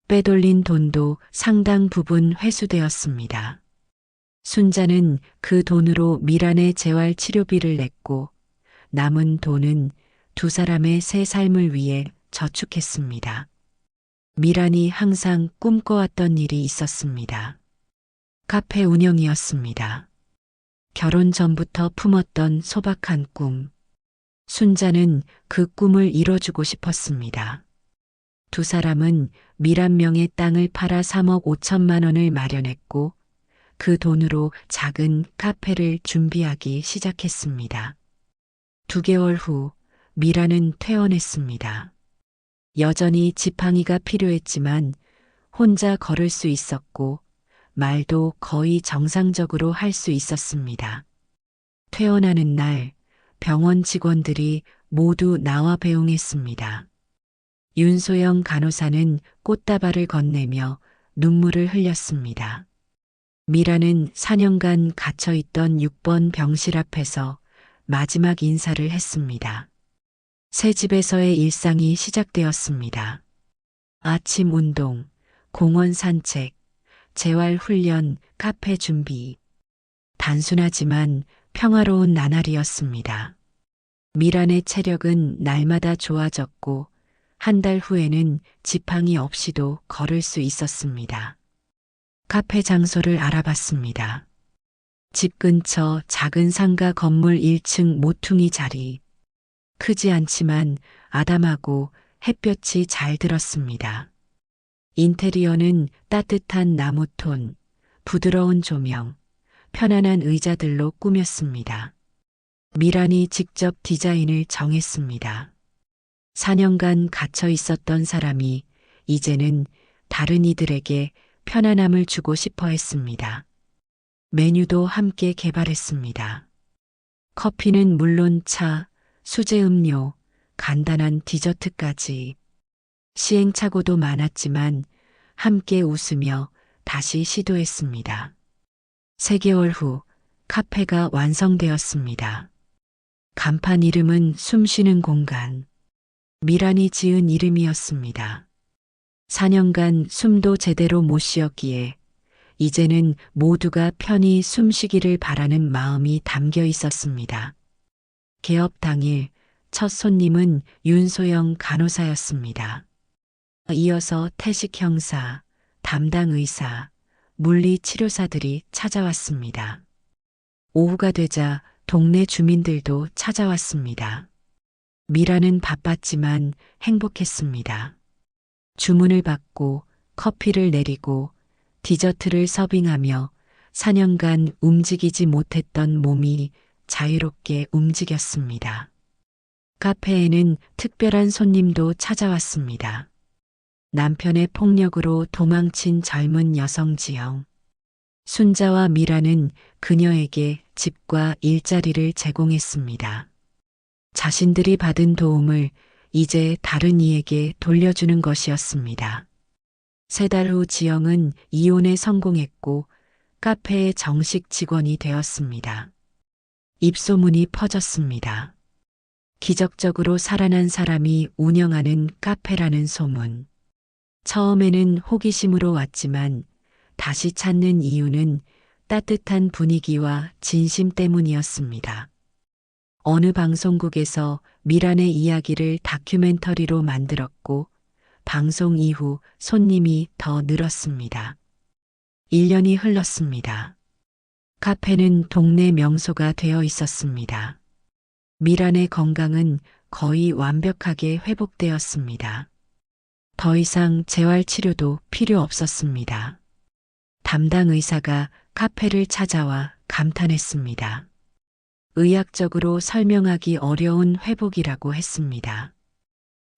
빼돌린 돈도 상당 부분 회수되었습니다. 순자는 그 돈으로 미란의 재활 치료비를 냈고 남은 돈은 2사람의 새 삶을 위해 저축했습니다. 미란이 항상 꿈꿔왔던 일이 있었습니다. 카페 운영이었습니다. 결혼 전부터 품었던 소박한 꿈. 순자는 그 꿈을 이뤄주고 싶었습니다. 2사람은 미란명의 땅을 팔아 3억 5천만 원을 마련했고 그 돈으로 작은 카페를 준비하기 시작했습니다. 2개월 후 미란은 퇴원했습니다. 여전히 지팡이가 필요했지만 혼자 걸을 수 있었고 말도 거의 정상적으로 할 수 있었습니다. 퇴원하는 날 병원 직원들이 모두 나와 배웅했습니다. 윤소영 간호사는 꽃다발을 건네며 눈물을 흘렸습니다. 미라는 4년간 갇혀있던 6번 병실 앞에서 마지막 인사를 했습니다. 새 집에서의 일상이 시작되었습니다. 아침 운동, 공원 산책, 재활 훈련, 카페 준비. 단순하지만 평화로운 나날이었습니다. 미란의 체력은 날마다 좋아졌고 한 달 후에는 지팡이 없이도 걸을 수 있었습니다. 카페 장소를 알아봤습니다. 집 근처 작은 상가 건물 1층 모퉁이 자리. 크지 않지만 아담하고 햇볕이 잘 들었습니다. 인테리어는 따뜻한 나무톤, 부드러운 조명, 편안한 의자들로 꾸몄습니다. 미란이 직접 디자인을 정했습니다. 4년간 갇혀 있었던 사람이 이제는 다른 이들에게 편안함을 주고 싶어 했습니다. 메뉴도 함께 개발했습니다. 커피는 물론 차, 수제 음료, 간단한 디저트까지. 시행착오도 많았지만 함께 웃으며 다시 시도했습니다. 3개월 후 카페가 완성되었습니다. 간판 이름은 숨쉬는 공간. 미란이 지은 이름이었습니다. 4년간 숨도 제대로 못 쉬었기에 이제는 모두가 편히 숨쉬기를 바라는 마음이 담겨 있었습니다. 개업 당일 첫 손님은 윤소영 간호사였습니다. 이어서 태식 형사, 담당 의사, 물리치료사들이 찾아왔습니다. 오후가 되자 동네 주민들도 찾아왔습니다. 미라는 바빴지만 행복했습니다. 주문을 받고 커피를 내리고 디저트를 서빙하며 4년간 움직이지 못했던 몸이 자유롭게 움직였습니다. 카페에는 특별한 손님도 찾아왔습니다. 남편의 폭력으로 도망친 젊은 여성 지영. 순자와 미라는 그녀에게 집과 일자리를 제공했습니다. 자신들이 받은 도움을 이제 다른 이에게 돌려주는 것이었습니다. 3달 후 지영은 이혼에 성공했고 카페의 정식 직원이 되었습니다. 입소문이 퍼졌습니다. 기적적으로 살아난 사람이 운영하는 카페라는 소문. 처음에는 호기심으로 왔지만 다시 찾는 이유는 따뜻한 분위기와 진심 때문이었습니다. 어느 방송국에서 미란의 이야기를 다큐멘터리로 만들었고 방송 이후 손님이 더 늘었습니다. 1년이 흘렀습니다. 카페는 동네 명소가 되어 있었습니다. 미란의 건강은 거의 완벽하게 회복되었습니다. 더 이상 재활치료도 필요 없었습니다. 담당 의사가 카페를 찾아와 감탄했습니다. 의학적으로 설명하기 어려운 회복이라고 했습니다.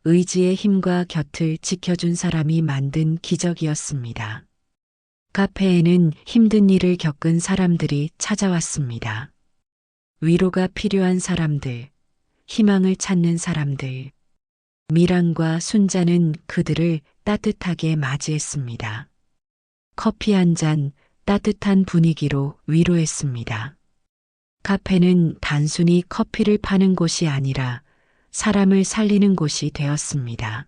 의지의 힘과 곁을 지켜준 사람이 만든 기적이었습니다. 카페에는 힘든 일을 겪은 사람들이 찾아왔습니다. 위로가 필요한 사람들, 희망을 찾는 사람들. 미란과 순자는 그들을 따뜻하게 맞이했습니다. 커피 한 잔, 따뜻한 분위기로 위로했습니다. 카페는 단순히 커피를 파는 곳이 아니라 사람을 살리는 곳이 되었습니다.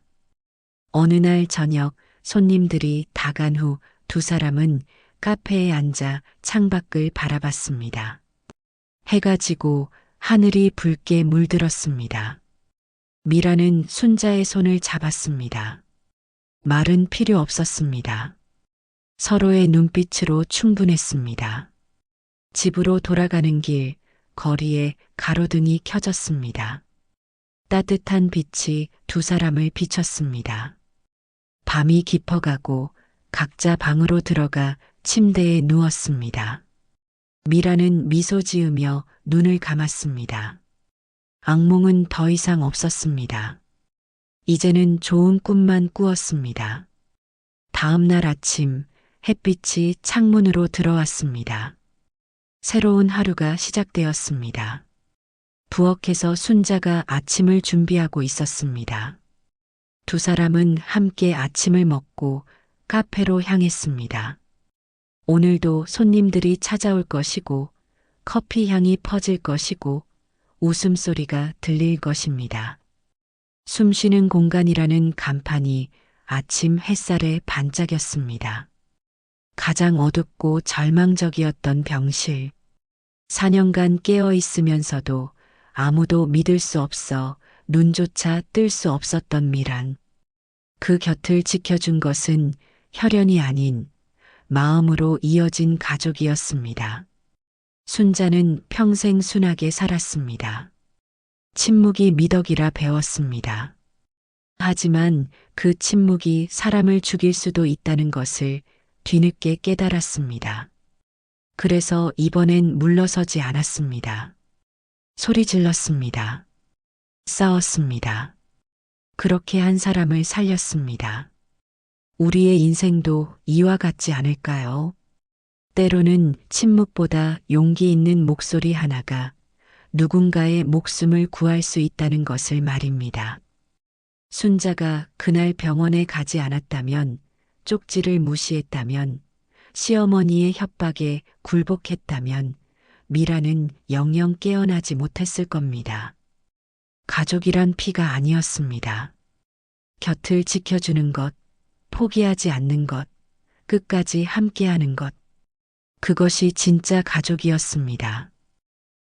어느 날 저녁 손님들이 다 간 후 두 사람은 카페에 앉아 창밖을 바라봤습니다. 해가 지고 하늘이 붉게 물들었습니다. 미라는 순자의 손을 잡았습니다. 말은 필요 없었습니다. 서로의 눈빛으로 충분했습니다. 집으로 돌아가는 길, 거리에 가로등이 켜졌습니다. 따뜻한 빛이 두 사람을 비췄습니다. 밤이 깊어가고 각자 방으로 들어가 침대에 누웠습니다. 미라는 미소 지으며 눈을 감았습니다. 악몽은 더 이상 없었습니다. 이제는 좋은 꿈만 꾸었습니다. 다음 날 아침 햇빛이 창문으로 들어왔습니다. 새로운 하루가 시작되었습니다. 부엌에서 순자가 아침을 준비하고 있었습니다. 두 사람은 함께 아침을 먹고 카페로 향했습니다. 오늘도 손님들이 찾아올 것이고 커피 향이 퍼질 것이고 웃음소리가 들릴 것입니다. 숨쉬는 공간이라는 간판이 아침 햇살에 반짝였습니다. 가장 어둡고 절망적이었던 병실. 4년간 깨어 있으면서도 아무도 믿을 수 없어 눈조차 뜰 수 없었던 미란. 그 곁을 지켜준 것은 혈연이 아닌 마음으로 이어진 가족이었습니다. 순자는 평생 순하게 살았습니다. 침묵이 미덕이라 배웠습니다. 하지만 그 침묵이 사람을 죽일 수도 있다는 것을 뒤늦게 깨달았습니다. 그래서 이번엔 물러서지 않았습니다. 소리 질렀습니다. 싸웠습니다. 그렇게 한 사람을 살렸습니다. 우리의 인생도 이와 같지 않을까요? 때로는 침묵보다 용기 있는 목소리 하나가 누군가의 목숨을 구할 수 있다는 것을 말입니다. 순자가 그날 병원에 가지 않았다면, 쪽지를 무시했다면, 시어머니의 협박에 굴복했다면 미라는 영영 깨어나지 못했을 겁니다. 가족이란 피가 아니었습니다. 곁을 지켜주는 것, 포기하지 않는 것, 끝까지 함께하는 것. 그것이 진짜 가족이었습니다.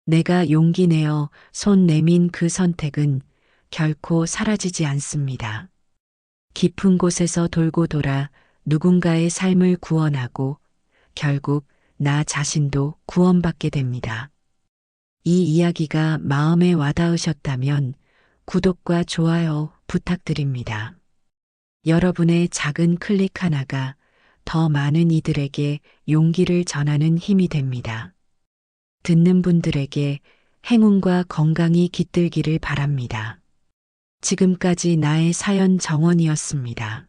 내가 용기 내어 손 내민 그 선택은 결코 사라지지 않습니다. 깊은 곳에서 돌고 돌아 누군가의 삶을 구원하고 결국 나 자신도 구원받게 됩니다. 이 이야기가 마음에 와닿으셨다면 구독과 좋아요 부탁드립니다. 여러분의 작은 클릭 하나가 더 많은 이들에게 용기를 전하는 힘이 됩니다. 듣는 분들에게 행운과 건강이 깃들기를 바랍니다. 지금까지 나의 사연 정원이었습니다.